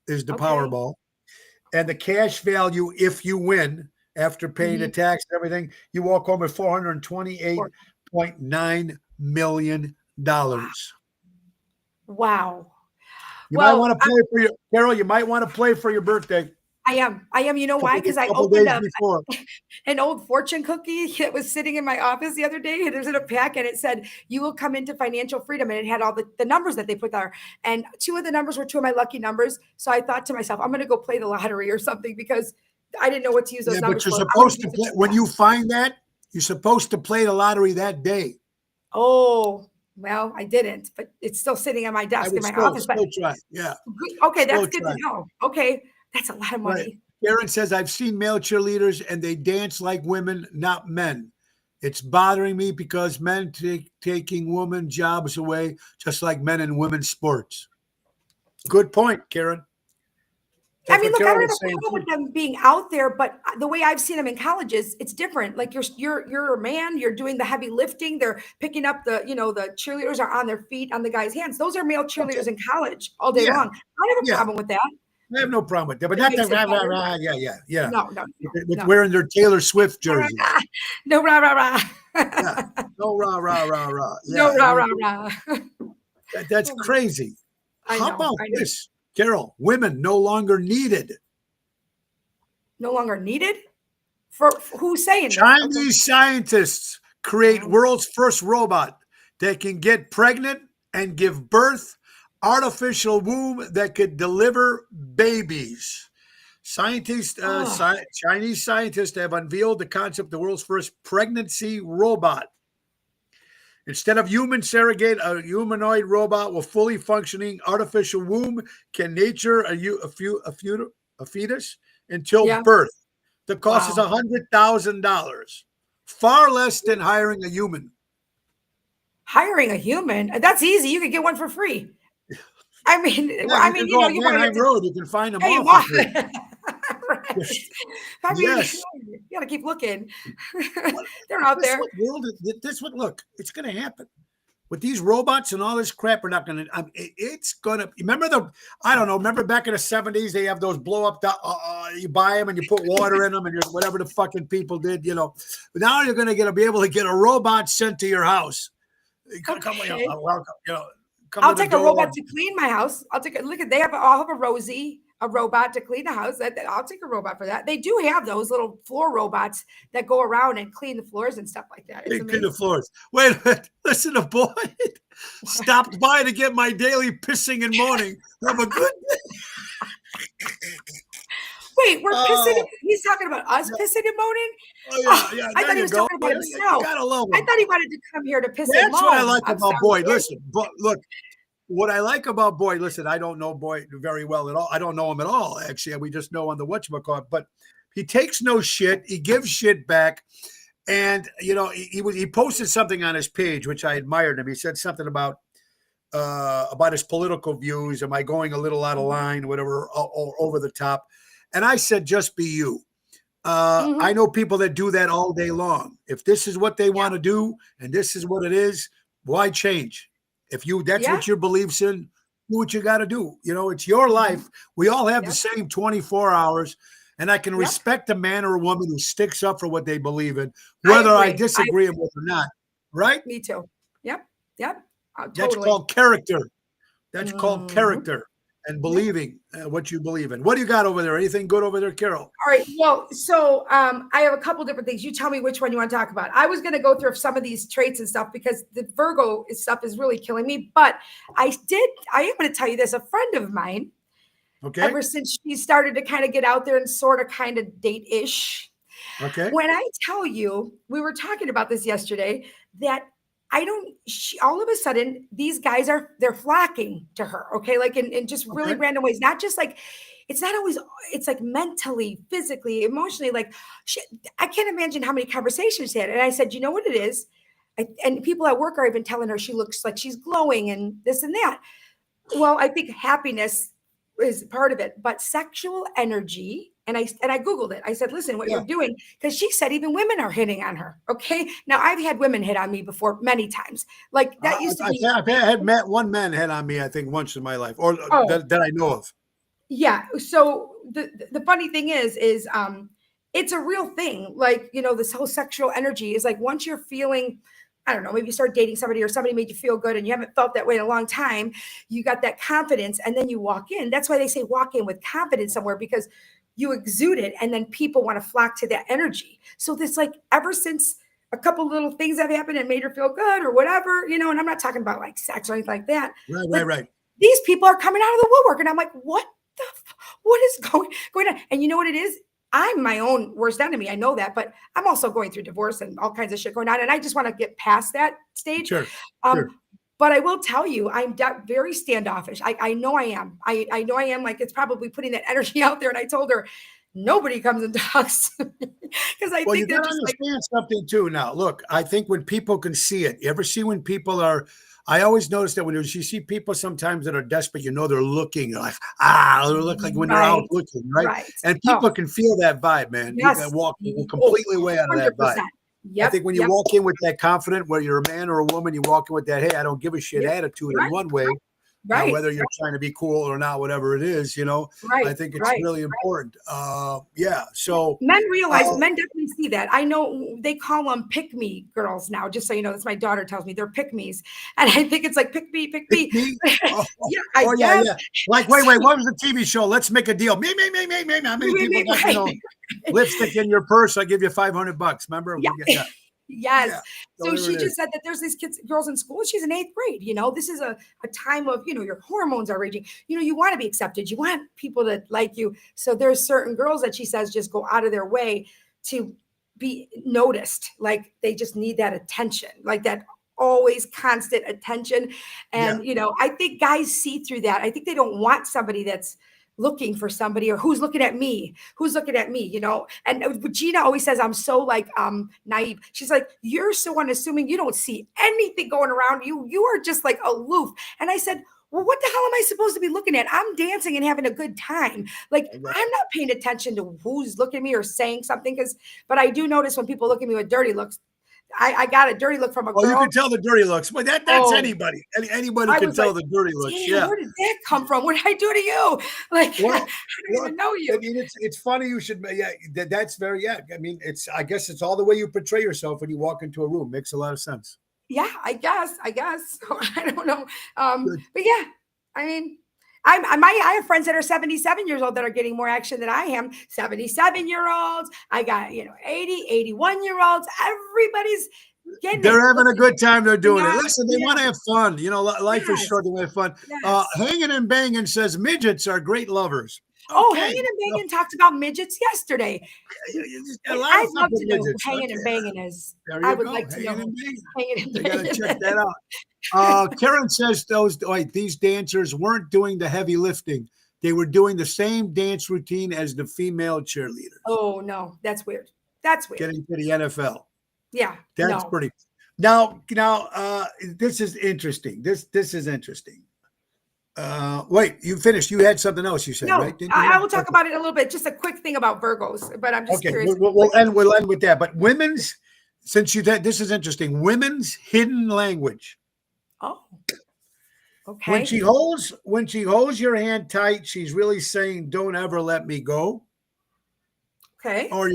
Speaker 1: is the Powerball. And the cash value, if you win, after paying the tax and everything, you walk home with $428.9 million.
Speaker 2: Wow.
Speaker 1: You might want to play for your Carol. You might want to play for your birthday.
Speaker 2: I am. You know why? Because I opened up an old fortune cookie that was sitting in my office the other day. And it was in a pack and it said, "You will come into financial freedom." And it had all the numbers that they put there. And 2 of the numbers were 2 of my lucky numbers. So I thought to myself, I'm going to go play the lottery or something because I didn't know what to use those numbers
Speaker 1: for. But you're supposed to play, when you find that, you're supposed to play the lottery that day.
Speaker 2: Oh, well, I didn't, but it's still sitting on my desk in my office. But
Speaker 1: yeah.
Speaker 2: Okay, that's good to know. Okay. That's a lot of money.
Speaker 1: Right. Aaron says, I've seen male cheerleaders and they dance like women, not men. It's bothering me because men taking women jobs away, just like men in women's sports. Good point, Karen.
Speaker 2: I mean, look, I don't have a problem with them being out there, but the way I've seen them in colleges, it's different. Like you're a man, you're doing the heavy lifting. They're picking up the cheerleaders are on their feet, on the guys' hands. Those are male cheerleaders in college all day long. I don't have a problem with that.
Speaker 1: I have no problem with that, but not that yeah.
Speaker 2: No.
Speaker 1: With wearing their Taylor Swift jersey.
Speaker 2: No rah rah rah.
Speaker 1: No rah rah rah rah.
Speaker 2: No rah rah rah.
Speaker 1: That's crazy. How about this, Carol? Women no longer needed.
Speaker 2: No longer needed? For who's saying?
Speaker 1: Chinese scientists create world's first robot that can get pregnant and give birth. Artificial womb that could deliver babies. Chinese scientists have unveiled the concept of the world's first pregnancy robot. Instead of human surrogate, a humanoid robot with fully functioning artificial womb can nurture a fetus until birth. The cost is $100,000, far less than hiring a human.
Speaker 2: Hiring a human? That's easy. You could get one for free. I mean,
Speaker 1: Yeah, you can go up
Speaker 2: you want to
Speaker 1: Manheim
Speaker 2: get to
Speaker 1: Road. You can find them
Speaker 2: pay
Speaker 1: all
Speaker 2: them
Speaker 1: for
Speaker 2: off.
Speaker 1: free.
Speaker 2: Right.
Speaker 1: Yes.
Speaker 2: I mean,
Speaker 1: Yes.
Speaker 2: you got to keep looking.
Speaker 1: What,
Speaker 2: They're out
Speaker 1: this
Speaker 2: there.
Speaker 1: what world is this? What look? It's going to happen with these robots and all this crap. We're not going to. It's going to. Remember the? I don't know. Remember back in the '70s, they have those blow up. You buy them and you put water in them and whatever the fucking people did. But now you're going to be able to get a robot sent to your house. Come,
Speaker 2: Okay.
Speaker 1: welcome. Come
Speaker 2: I'll
Speaker 1: to the
Speaker 2: take a
Speaker 1: door.
Speaker 2: robot to clean my house. I'll take a look at. I'll have a Rosie, a robot to clean the house. I'll take a robot for that. They do have those little floor robots that go around and clean the floors and stuff like that. It's
Speaker 1: Clean the
Speaker 2: amazing.
Speaker 1: floors. Wait a minute. Listen to Boyd. Stopped by to get my daily pissing and moaning. Have a good day.
Speaker 2: Wait, we're pissing. He's talking about us pissing and moaning.
Speaker 1: Oh, yeah.
Speaker 2: I
Speaker 1: There
Speaker 2: thought he
Speaker 1: you
Speaker 2: was
Speaker 1: go.
Speaker 2: talking about
Speaker 1: You
Speaker 2: himself.
Speaker 1: gotta love
Speaker 2: I
Speaker 1: him.
Speaker 2: thought he wanted to come here to piss and moan.
Speaker 1: That's what I like
Speaker 2: I'm
Speaker 1: about
Speaker 2: sorry.
Speaker 1: Boyd. Listen, look, what I like about Boyd, listen, I don't know Boyd very well at all. I don't know him at all, actually. We just know on the whatchamacallit, but he takes no shit. He gives shit back. And, he posted something on his page, which I admired him. He said something about his political views. Am I going a little out of line, whatever, or over the top? And I said, just be you. I know people that do that all day long. If this is what they want to do and this is what it is, why change? If that's what your beliefs in, do what you got to do. It's your life. We all have the same 24 hours. And I can respect a man or a woman who sticks up for what they believe in, whether I disagree with or not. Right?
Speaker 2: Me too. Yep.
Speaker 1: That's
Speaker 2: Totally.
Speaker 1: called character. That's called character and believing what you believe in. What do you got over there? Anything good over there, Carol?
Speaker 2: All right. Well, so I have a couple different things. You tell me which one you want to talk about. I was going to go through some of these traits and stuff because the Virgo stuff is really killing me. But I am going to tell you this. A friend of mine, ever since she started to kind of get out there and sort of kind of date-ish.
Speaker 1: Okay.
Speaker 2: When I tell you, we were talking about this yesterday, that all of a sudden, these guys they're flocking to her. Okay. Like in just really random ways, not just like, it's not always, it's like mentally, physically, emotionally, like I can't imagine how many conversations she had. And I said, you know what it is? And people at work are even telling her she looks like she's glowing and this and that. Well, I think happiness is part of it, but sexual energy. And I Googled it. I said, listen, what you're doing, because she said even women are hitting on her. Okay. Now I've had women hit on me before many times. Like that used to be.
Speaker 1: I've had one man hit on me, I think, once in my life, or that I know of.
Speaker 2: Yeah. So the funny thing is it's a real thing. Like, this whole sexual energy is like, once you're feeling, I don't know, maybe you start dating somebody or somebody made you feel good and you haven't felt that way in a long time. You got that confidence and then you walk in. That's why they say walk in with confidence somewhere, because you exude it and then people want to flock to that energy. So this, like, ever since a couple little things have happened and made her feel good or whatever, and I'm not talking about like sex or anything like that.
Speaker 1: Right.
Speaker 2: These people are coming out of the woodwork and I'm like, what is going on? And you know what it is? I'm my own worst enemy. I know that, but I'm also going through divorce and all kinds of shit going on. And I just want to get past that stage.
Speaker 1: Sure.
Speaker 2: But I will tell you, I'm very standoffish. I know I am. I know I am. Like, it's probably putting that energy out there. And I told her, nobody comes and talks. Because I think
Speaker 1: you got to understand something too. Now, look, I think when people can see it, you ever see when people are, I always notice that when you see people sometimes that are desperate, they're looking like, they look like when they're out looking, right? And people can feel that vibe, man.
Speaker 2: Yes.
Speaker 1: You can walk completely way out of that vibe.
Speaker 2: Yep,
Speaker 1: I think when you walk in with that confident, whether you're a man or a woman, you walk in with that, hey, I don't give a shit attitude in one way. Now, whether you're trying to be cool or not, whatever it is, I think it's really important. So
Speaker 2: men definitely see that. I know they call them pick me girls now, just so you know. That's my daughter tells me they're pick me's. And I think it's like pick me.
Speaker 1: Yeah. Like, wait, what was the TV show? Let's make a deal. Me. How many people got, lipstick in your purse? I give you $500. Remember?
Speaker 2: Yeah. Yes.
Speaker 1: Yeah.
Speaker 2: So she just said that there's these girls in school. She's in 8th grade. This is a time of, your hormones are raging. You want to be accepted. You want people to like you. So there's certain girls that she says just go out of their way to be noticed. Like they just need that attention, like that always constant attention. And, I think guys see through that. I think they don't want somebody that's looking for somebody or who's looking at me, and Gina always says, I'm so like, naive. She's like, you're so unassuming. You don't see anything going around you. You are just like aloof. And I said, well, what the hell am I supposed to be looking at? I'm dancing and having a good time. Like,
Speaker 1: Right.
Speaker 2: I'm not paying attention to who's looking at me or saying something. But I do notice when people look at me with dirty looks. I got a dirty look from a
Speaker 1: Oh, you
Speaker 2: girl.
Speaker 1: can tell the dirty looks, but that's
Speaker 2: Oh,
Speaker 1: anybody. Anybody
Speaker 2: I
Speaker 1: can
Speaker 2: was like,
Speaker 1: tell the dirty looks.
Speaker 2: damn,
Speaker 1: Yeah.
Speaker 2: where did that come from? What did I do to you? Like, I
Speaker 1: Well,
Speaker 2: don't
Speaker 1: look,
Speaker 2: even know
Speaker 1: I
Speaker 2: you.
Speaker 1: mean, it's funny you should. Yeah, that's very. Yeah, I mean, I guess it's all the way you portray yourself when you walk into a room. Makes a lot of sense.
Speaker 2: Yeah, I guess. So, I don't know.
Speaker 1: Good.
Speaker 2: But yeah, I mean, I have friends that are 77 years old that are getting more action than I am. 77-year-olds. I got, 80, 81-year-olds. Everybody's getting
Speaker 1: They're
Speaker 2: it.
Speaker 1: having a good time. They're doing it.
Speaker 2: Yeah,
Speaker 1: Listen, they want to have fun. Life is
Speaker 2: yes,
Speaker 1: short. They want to have fun.
Speaker 2: yes.
Speaker 1: Hanging and Banging says midgets are great lovers.
Speaker 2: Oh,
Speaker 1: Okay.
Speaker 2: Hanging and Banging talked about midgets yesterday.
Speaker 1: You just got a
Speaker 2: And
Speaker 1: lot
Speaker 2: I'd
Speaker 1: of fun
Speaker 2: love
Speaker 1: with
Speaker 2: to know who
Speaker 1: midgets.
Speaker 2: Hanging and
Speaker 1: Okay.
Speaker 2: Banging is.
Speaker 1: There
Speaker 2: I
Speaker 1: you
Speaker 2: would
Speaker 1: go.
Speaker 2: like to know
Speaker 1: Hanging and
Speaker 2: who
Speaker 1: Banging.
Speaker 2: Hanging and
Speaker 1: They got to
Speaker 2: Banging
Speaker 1: check
Speaker 2: is.
Speaker 1: that out. Karen says these dancers weren't doing the heavy lifting. They were doing the same dance routine as the female cheerleaders.
Speaker 2: Oh, no, that's weird. That's weird.
Speaker 1: Getting to the NFL.
Speaker 2: Yeah,
Speaker 1: That's
Speaker 2: no.
Speaker 1: pretty. Now, this is interesting. This is interesting. Wait, you finished. You had something else you said,
Speaker 2: No,
Speaker 1: right? Didn't you?
Speaker 2: I will talk about it a little bit. Just a quick thing about Virgos, but I'm just
Speaker 1: Okay,
Speaker 2: curious.
Speaker 1: we'll end with that. But women's, since this is interesting. Women's hidden language.
Speaker 2: Oh,
Speaker 1: When
Speaker 2: okay.
Speaker 1: she holds your hand tight, she's really saying, "Don't ever let me go."
Speaker 2: Okay.
Speaker 1: Or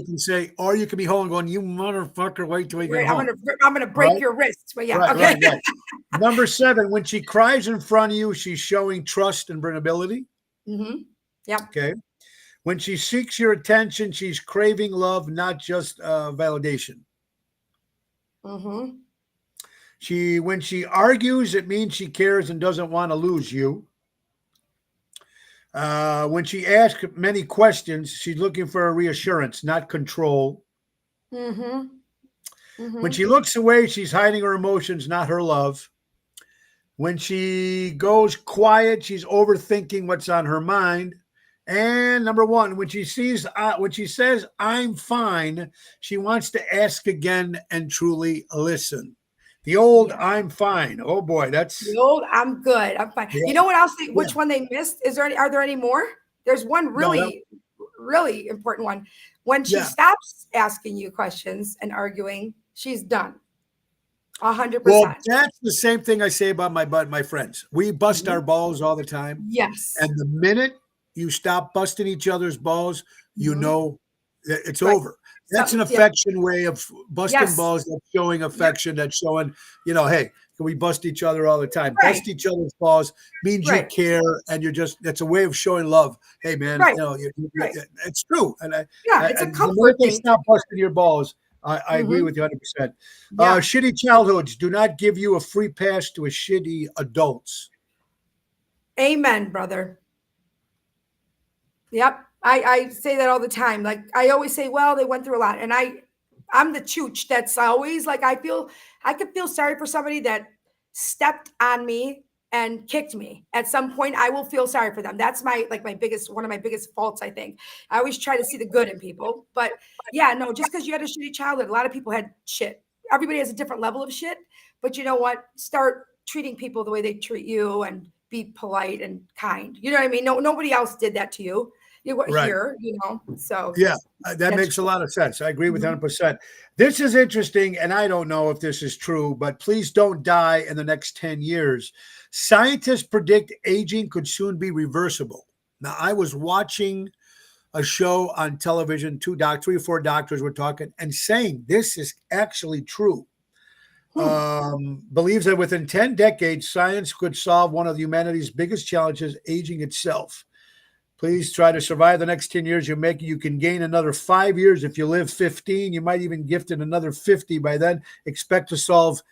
Speaker 1: you can be holding, going, "You motherfucker, wait till we get home."
Speaker 2: I'm gonna break
Speaker 1: Right?
Speaker 2: your wrist. But yeah,
Speaker 1: Right,
Speaker 2: okay.
Speaker 1: right. Number 7, when she cries in front of you, she's showing trust and burnability.
Speaker 2: Mm-hmm. Yep.
Speaker 1: Okay. When she seeks your attention, she's craving love, not just validation.
Speaker 2: Mm-hmm.
Speaker 1: When she argues, it means she cares and doesn't want to lose you. When she asks many questions, she's looking for a reassurance, not control.
Speaker 2: Mm-hmm.
Speaker 1: When
Speaker 2: Mm-hmm.
Speaker 1: she looks away, she's hiding her emotions, not her love. When she goes quiet, she's overthinking what's on her mind. And number 1, when she says, "I'm fine," she wants to ask again and truly listen. The old
Speaker 2: Yeah.
Speaker 1: "I'm fine." Oh boy, that's
Speaker 2: The old, I'm good. I'm fine.
Speaker 1: yeah,
Speaker 2: You know what else?
Speaker 1: yeah.
Speaker 2: Which one they missed? Are there any more? There's one
Speaker 1: No,
Speaker 2: really, really important one. When she
Speaker 1: yeah.
Speaker 2: stops asking you questions and arguing, she's done. 100%.
Speaker 1: Well, that's the same thing I say about my friends. We bust
Speaker 2: Mhm.
Speaker 1: our balls all the time.
Speaker 2: Yes.
Speaker 1: And the minute you stop busting each other's balls, you
Speaker 2: Mhm.
Speaker 1: know that it's
Speaker 2: Right.
Speaker 1: over. That's an
Speaker 2: Something, yeah.
Speaker 1: affection way of busting
Speaker 2: Yes.
Speaker 1: balls. That's showing affection. That's showing, hey, can we bust each other all the time?
Speaker 2: Right.
Speaker 1: Bust each other's balls means you
Speaker 2: Right.
Speaker 1: care, and that's a way of showing love. Hey, man,
Speaker 2: Right. Right.
Speaker 1: it's true. And
Speaker 2: Yeah, it's a
Speaker 1: the
Speaker 2: comfort
Speaker 1: minute they
Speaker 2: thing.
Speaker 1: stop busting your balls, I agree
Speaker 2: Mhm.
Speaker 1: with you 100%.
Speaker 2: Yeah.
Speaker 1: Shitty childhoods do not give you a free pass to a shitty adults.
Speaker 2: Amen, brother. Yep. I say that all the time. Like, I always say, well, they went through a lot. And I'm the chooch that's always like, I could feel sorry for somebody that stepped on me and kicked me. At some point, I will feel sorry for them. That's one of my biggest faults, I think. I always try to see the good in people. But yeah, no, just because you had a shitty childhood, a lot of people had shit. Everybody has a different level of shit. But you know what? Start treating people the way they treat you and be polite and kind. You know what I mean? No, nobody else did that to you. You were
Speaker 1: Right.
Speaker 2: here, so
Speaker 1: Yeah, that
Speaker 2: that's
Speaker 1: makes a lot of sense. I agree with
Speaker 2: Mhm.
Speaker 1: 100%. This is interesting, and I don't know if this is true, but please don't die in the next 10 years. Scientists predict aging could soon be reversible. Now, I was watching a show on television, 3 or 4 doctors were talking and saying this is actually true. Believes that within 10 decades, science could solve one of humanity's biggest challenges, aging itself. Please try to survive the next 10 years. You can gain another 5 years. If you live 15, you might even gift in another 50 by then. Expect to solve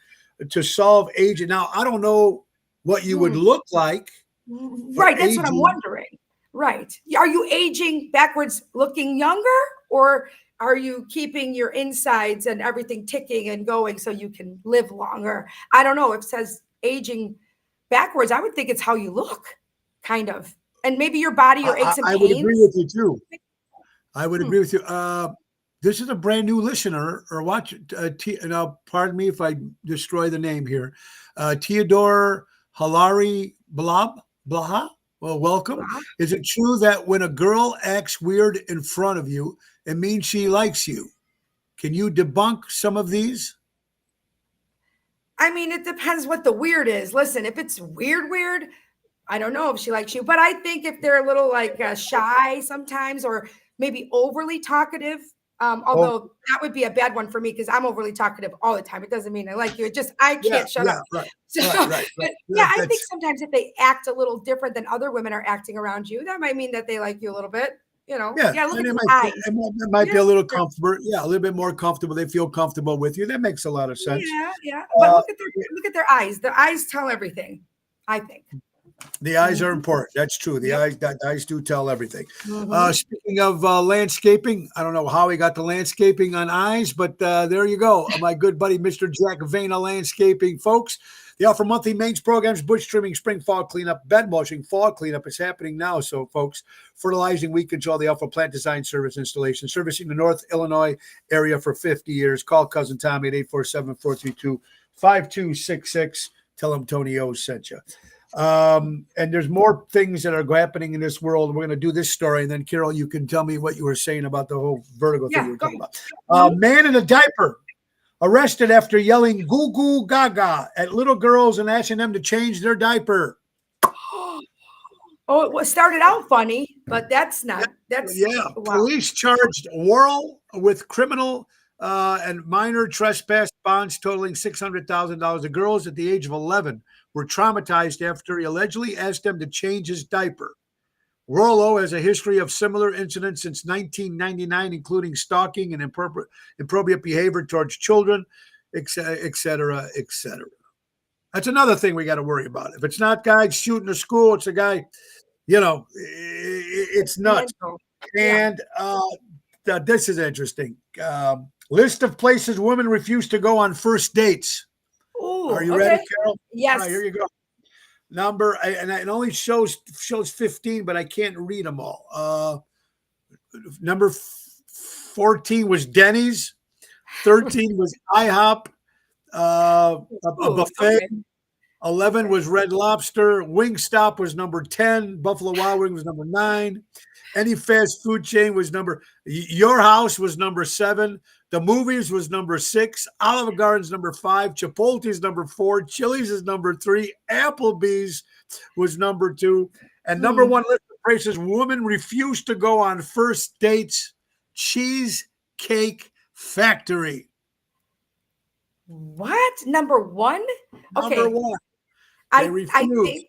Speaker 1: aging. Now, I don't know what you would look like.
Speaker 2: Right, that's what I'm
Speaker 1: aging.
Speaker 2: wondering. Right. Are you aging backwards looking younger, or are you keeping your insides and everything ticking and going so you can live longer? I don't know. If it says aging backwards, I would think it's how you look, kind of. And maybe your body, your aches and
Speaker 1: I would
Speaker 2: pains.
Speaker 1: agree with you too. I would
Speaker 2: Hmm.
Speaker 1: agree with you. This is a brand new listener or watch. Now, pardon me if I destroy the name here. Theodore Halari Blaha. Well, welcome.
Speaker 2: Blah.
Speaker 1: Is it true that when a girl acts weird in front of you, it means she likes you? Can you debunk some of these?
Speaker 2: I mean, it depends what the weird is. Listen, if it's weird, I don't know if she likes you, but I think if they're a little like shy sometimes, or maybe overly talkative,
Speaker 1: Oh,
Speaker 2: although that would be a bad one for me because I'm overly talkative all the time. It doesn't mean I like you. It just I
Speaker 1: yeah,
Speaker 2: can't shut up.
Speaker 1: yeah, right,
Speaker 2: So,
Speaker 1: right, right, right.
Speaker 2: but yeah, I think
Speaker 1: That's
Speaker 2: sometimes if they act a little different than other women are acting around you, that might mean that they like you a little bit.
Speaker 1: yeah,
Speaker 2: Yeah. Look
Speaker 1: and
Speaker 2: at
Speaker 1: it
Speaker 2: the
Speaker 1: might be,
Speaker 2: eyes.
Speaker 1: it might be
Speaker 2: Yeah,
Speaker 1: a little comfortable. Yeah, a little bit more comfortable. They feel comfortable with you. That makes a lot of sense.
Speaker 2: yeah. But
Speaker 1: Uh,
Speaker 2: look at their eyes. The eyes tell everything. I think.
Speaker 1: The eyes are
Speaker 2: Mhm.
Speaker 1: important. That's true.
Speaker 2: Yep.
Speaker 1: The eyes do tell everything.
Speaker 2: Mhm.
Speaker 1: Speaking of landscaping, I don't know how he got the landscaping on eyes, but there you go. My good buddy, Mr. Jack Vena Landscaping, folks. The offer monthly mains programs, bush trimming, spring, fall cleanup, bed mulching, fall cleanup is happening now. So, folks, fertilizing, weed control, the alpha plant design service installation, servicing the North Illinois area for 50 years. Call Cousin Tommy at 847-432-5266. Tell him Tony O sent you. And there's more things that are happening in this world. We're going to do this story, and then Carol, you can tell me what you were saying about the whole vertigo thing
Speaker 2: Yeah.
Speaker 1: you were
Speaker 2: Go.
Speaker 1: talking about.
Speaker 2: Mhm.
Speaker 1: Man in a diaper arrested after yelling "goo goo gaga" at little girls and asking them to change their diaper.
Speaker 2: Oh, it was started out funny, but that's
Speaker 1: Yeah,
Speaker 2: wow.
Speaker 1: police charged Worrell with criminal and minor trespass bonds totaling $600,000. The girls at the age of 11 were traumatized after he allegedly asked them to change his diaper. Rollo has a history of similar incidents since 1999, including stalking and inappropriate behavior towards children, et cetera, et cetera. That's another thing we got to worry about. If it's not guys shooting a school, it's a guy, it's nuts.
Speaker 2: Mental. Yeah.
Speaker 1: And this is interesting. List of places women refuse to go on first dates.
Speaker 2: Ooh,
Speaker 1: Are you
Speaker 2: okay.
Speaker 1: ready, Carol? All
Speaker 2: Yes.
Speaker 1: right, here you go. Number, and it only shows 15, but I can't read them all. Number 14 was Denny's. 13 was IHOP, a buffet.
Speaker 2: Okay.
Speaker 1: 11 was Red Lobster. Wingstop was number 10. Buffalo Wild Wings was number 9. Any fast food chain was Your House was number 7. The Movies was number 6. Olive Garden's number 5. Chipotle's number 4. Chili's is number 3. Applebee's was number 2. And number 1 list of places women refuse to go on first dates, Cheesecake Factory.
Speaker 2: What? Number 1? Okay.
Speaker 1: Number 1.
Speaker 2: I think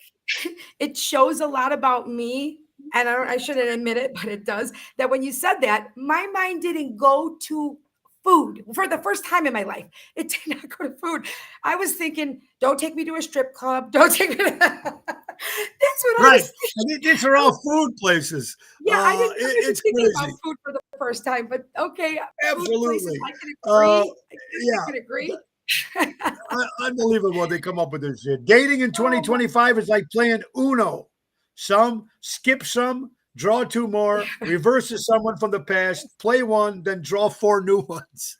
Speaker 2: it shows a lot about me, and I shouldn't admit it, but it does, that when you said that, my mind didn't go to food for the first time in my life. It did not go to food. I was thinking, don't take me to a strip club. Don't take me to That's what I was thinking.
Speaker 1: These are all food places.
Speaker 2: Yeah, I didn't
Speaker 1: It's
Speaker 2: thinking
Speaker 1: crazy.
Speaker 2: about food for the first time, but okay.
Speaker 1: Absolutely.
Speaker 2: Food places, I can agree.
Speaker 1: Yeah.
Speaker 2: I can agree.
Speaker 1: Unbelievable they come up with this shit. Dating in 2025 is like playing Uno. Some, skip some, draw 2 more, reverses someone from the past, play 1, then draw 4 new ones.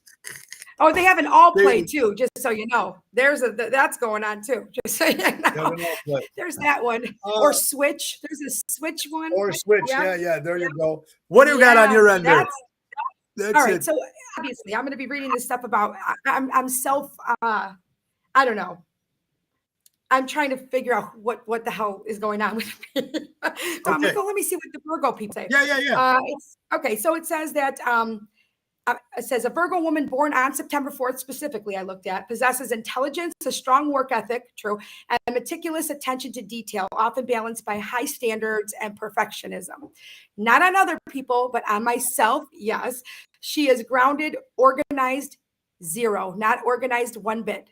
Speaker 2: Oh, they have an all play too, just so you know. That's going on too. Just so you know. There's that one. Or switch. There's a switch one.
Speaker 1: Or switch. Yeah. There you go. What do you got on your end there? That's
Speaker 2: all right.
Speaker 1: it.
Speaker 2: So obviously, I'm going to be reading this stuff about. I'm self. I don't know. I'm trying to figure out what the hell is going on with me. So I'm gonna go. Let me see what the Virgo people say.
Speaker 1: Yeah.
Speaker 2: Okay. So it says that. It says a Virgo woman born on September 4th, specifically, I looked at, possesses intelligence, a strong work ethic, true, and meticulous attention to detail, often balanced by high standards and perfectionism. Not on other people, but on myself, yes. She is grounded, organized, 0, not organized 1 bit.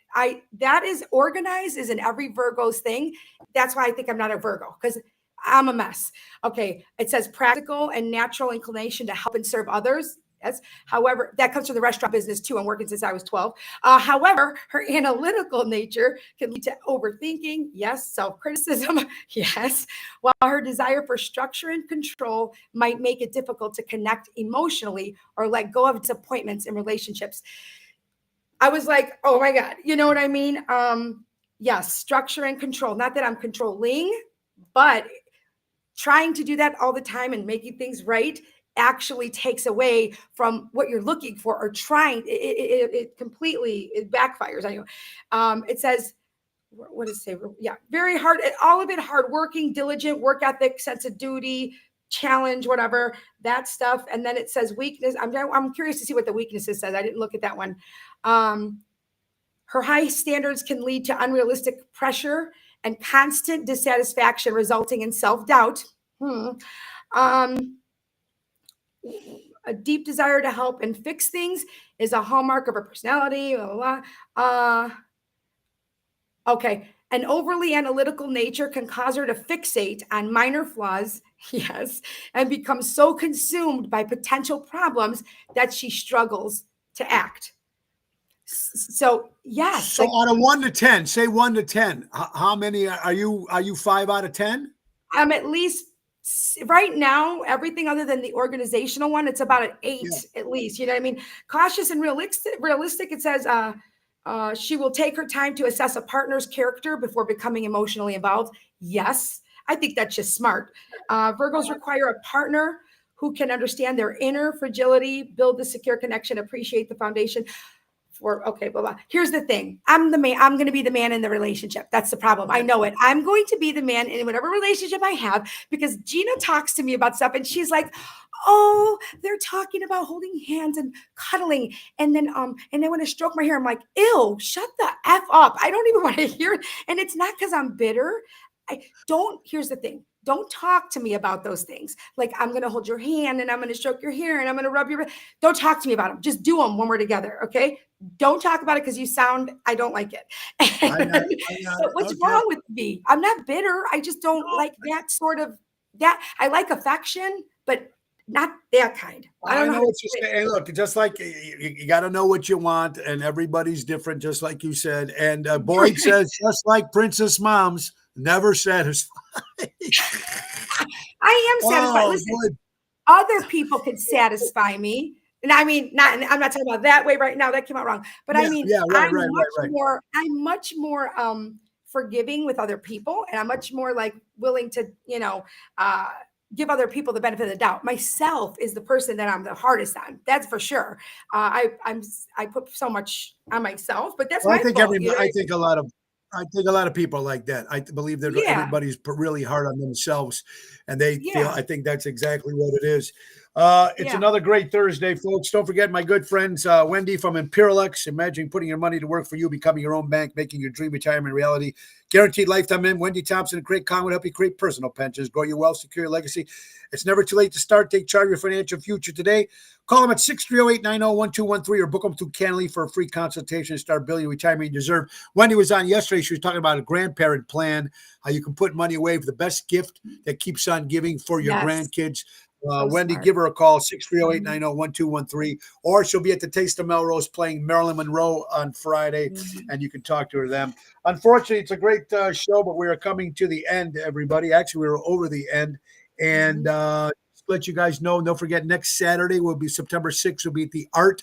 Speaker 2: That is organized is in every Virgo's thing. That's why I think I'm not a Virgo, because I'm a mess. Okay. It says practical and natural inclination to help and serve others. Yes. However, that comes from the restaurant business too. I'm working since I was 12. However, her analytical nature can lead to overthinking. Yes. Self-criticism. Yes. While her desire for structure and control might make it difficult to connect emotionally or let go of disappointments in relationships. I was like, oh my God, you know what I mean? Yes, structure and control. Not that I'm controlling, but trying to do that all the time and making things right actually takes away from what you're looking for or trying. It completely it backfires on you. It says, what does it say? Yeah, very hard. All of it hardworking, diligent, work ethic, sense of duty, challenge, whatever that stuff. And then it says weakness. I'm curious to see what the weaknesses says. I didn't look at that one. Her high standards can lead to unrealistic pressure and constant dissatisfaction, resulting in self-doubt. A deep desire to help and fix things is a hallmark of her personality. Blah, blah, blah. Okay. An overly analytical nature can cause her to fixate on minor flaws, yes, and become so consumed by potential problems that she struggles to act. So yes.
Speaker 1: So out of 1 to 10, say 1 to 10. How many are you? Are you 5 out of 10?
Speaker 2: I'm at least right now. Everything other than the organizational one, it's about an 8 at least. You know what I mean? Cautious and realistic. It says she will take her time to assess a partner's character before becoming emotionally involved. Yes, I think that's just smart. Virgos require a partner who can understand their inner fragility, build the secure connection, appreciate the foundation. Okay, blah, blah. Here's the thing. I'm the man. I'm going to be the man in the relationship. That's the problem. I know it. I'm going to be the man in whatever relationship I have because Gina talks to me about stuff and she's like, oh, they're talking about holding hands and cuddling. And then they want to stroke my hair. I'm like, ew, shut the F up. I don't even want to hear it. And it's not because I'm bitter. Here's the thing. Don't talk to me about those things. Like, I'm going to hold your hand and I'm going to stroke your hair and I'm going to rub your, don't talk to me about them. Just do them when we're together. Okay. Don't talk about it because I don't like it. So what's wrong with me? I'm not bitter. I just don't like that sort of that. I like affection, but not that kind.
Speaker 1: I don't know what you're saying. Look, just like you got to know what you want, and everybody's different, just like you said. And Boyd says, just like Princess Moms, never satisfied.
Speaker 2: I am satisfied. Listen, Boyd. Other people can satisfy me. And I mean, I'm not talking about that way right now. That came out wrong. But I mean, I'm much more forgiving with other people, and I'm much more like willing to, give other people the benefit of the doubt. Myself is the person that I'm the hardest on. That's for sure. I put so much on myself, but that's my fault.
Speaker 1: I think a lot of people are like that. I believe that everybody's really hard on themselves, and they feel. I think that's exactly what it is. It's another great Thursday, folks. Don't forget my good friends, Wendy from Imperialex. Imagine putting your money to work for you, becoming your own bank, making your dream retirement reality. Guaranteed lifetime in. Wendy Thompson and Craig Conway help you create personal pensions, grow your wealth, secure your legacy. It's never too late to start. Take charge of your financial future today. Call them at 630-890-1213 or book them through Canley for a free consultation and start building your retirement you deserve. Wendy was on yesterday. She was talking about a grandparent plan, how you can put money away for the best gift that keeps on giving for your grandkids. Wendy, smart. Give her a call, 630-890-1213, or she'll be at the Taste of Melrose playing Marilyn Monroe on Friday, and you can talk to her then. Unfortunately, it's a great show, but we are coming to the end, everybody. Actually, we were over the end, and let you guys know, don't forget, next Saturday will be September 6th. Will be at the Art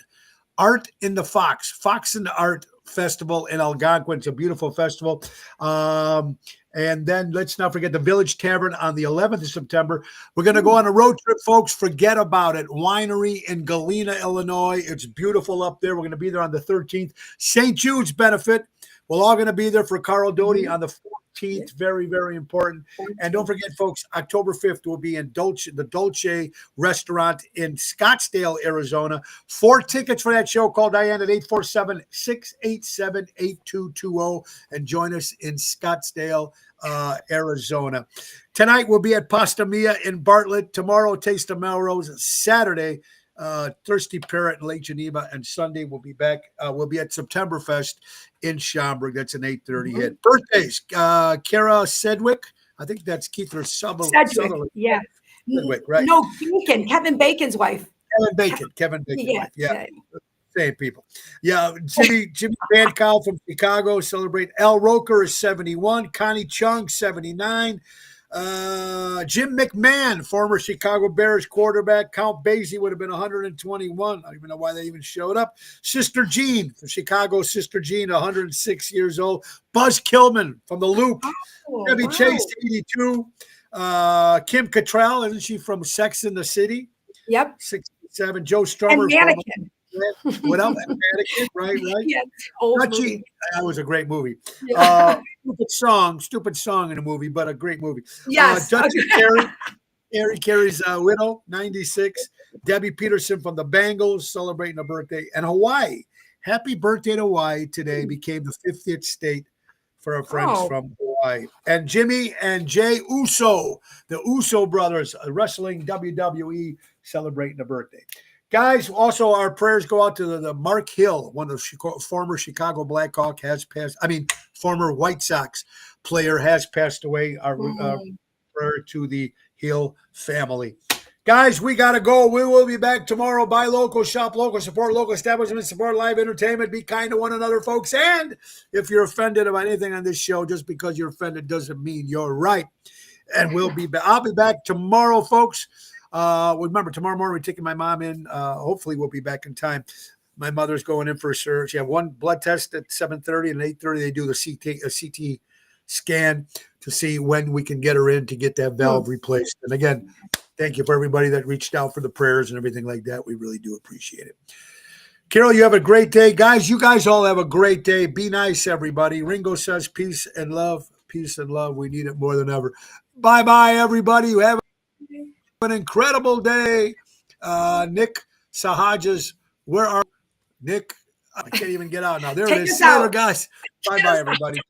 Speaker 1: in the Fox in the Art Festival in Algonquin. It's a beautiful festival. And then let's not forget the Village Tavern on the 11th of September. We're going to go on a road trip, folks. Forget about it. Winery in Galena, Illinois. It's beautiful up there. We're going to be there on the 13th. St. Jude's benefit. We're all going to be there for Carl Doty on the 14th. Very, very important. And don't forget, folks, October 5th will be in the Dolce restaurant in Scottsdale, Arizona. 4 tickets for that show. Call Diane at 847-687-8220 and join us in Scottsdale, Arizona. Tonight we'll be at Pasta Mia in Bartlett. Tomorrow, Taste of Melrose. Saturday, Thirsty Parrot in Lake Geneva, and Sunday we'll be back. We'll be at Septemberfest in Schaumburg. That's an 8:30 hit. Birthdays: Kara Sedgwick. I think that's Keith Sutherland.
Speaker 2: Yeah.
Speaker 1: Sedgwick, right?
Speaker 2: No, Bacon. Kevin Bacon's wife.
Speaker 1: Kevin Bacon's wife. Yeah. Same people. Yeah. Jimmy Bankow from Chicago celebrate. Al Roker is 71. Connie Chung 79. Jim McMahon, former Chicago Bears quarterback. Count Basie would have been 121. I don't even know why they even showed up. Sister Jean from Chicago. Sister Jean, 106 years old. Buzz Killman from The Loop.
Speaker 2: Oh,
Speaker 1: Debbie
Speaker 2: wow.
Speaker 1: Chase, 82. Kim Cattrall, isn't she from Sex and the City?
Speaker 2: Yep.
Speaker 1: 67. Joe Strummer.
Speaker 2: And Mannequin.
Speaker 1: What else? Mannequin, right?
Speaker 2: Yeah, old
Speaker 1: Touchy.
Speaker 2: movie.
Speaker 1: That was a great movie.
Speaker 2: Yeah.
Speaker 1: Stupid song in the movie, but a great movie.
Speaker 2: Yes.
Speaker 1: Duchess Carey, Harry Carey's widow, 96. Debbie Peterson from the Bengals celebrating a birthday. And Hawaii. Happy birthday to Hawaii today. Became the 50th state for our friends from Hawaii. And Jimmy and Jay Uso, the Uso brothers, wrestling WWE, celebrating a birthday. Guys, also our prayers go out to the Mark Hill, one of the former Chicago Blackhawk former White Sox player has passed away. Our prayer to the Hill family. Guys, we got to go. We will be back tomorrow. Buy local, shop local, support local establishments, support live entertainment. Be kind to one another, folks. And if you're offended about anything on this show, just because you're offended doesn't mean you're right. And we'll be back. I'll be back tomorrow, folks. Remember, tomorrow morning we're taking my mom in. Hopefully we'll be back in time. My mother's going in for a search. She had one blood test at 7:30 and 8:30. They do the CT scan to see when we can get her in to get that valve replaced. And again, thank you for everybody that reached out for the prayers and everything like that. We really do appreciate it. Carol, you have a great day. Guys, you guys all have a great day. Be nice, everybody. Ringo says peace and love. Peace and love. We need it more than ever. Bye-bye, everybody. You have an incredible day. Nick Sahajas, where are Nick? I can't even get out now. There it is. See you later, guys. Bye-bye, everybody.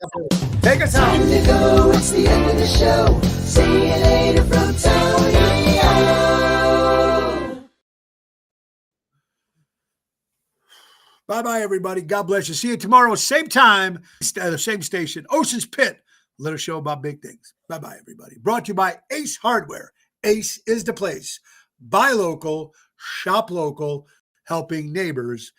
Speaker 1: Take us out.
Speaker 3: Time to go. It's the end of the show. See you later from Tony O.
Speaker 1: Bye-bye, everybody. God bless you. See you tomorrow, same time, the same station, Ocean's Pit. Little show about big things. Bye-bye, everybody. Brought to you by Ace Hardware. Ace is the place. Buy local, shop local, helping neighbors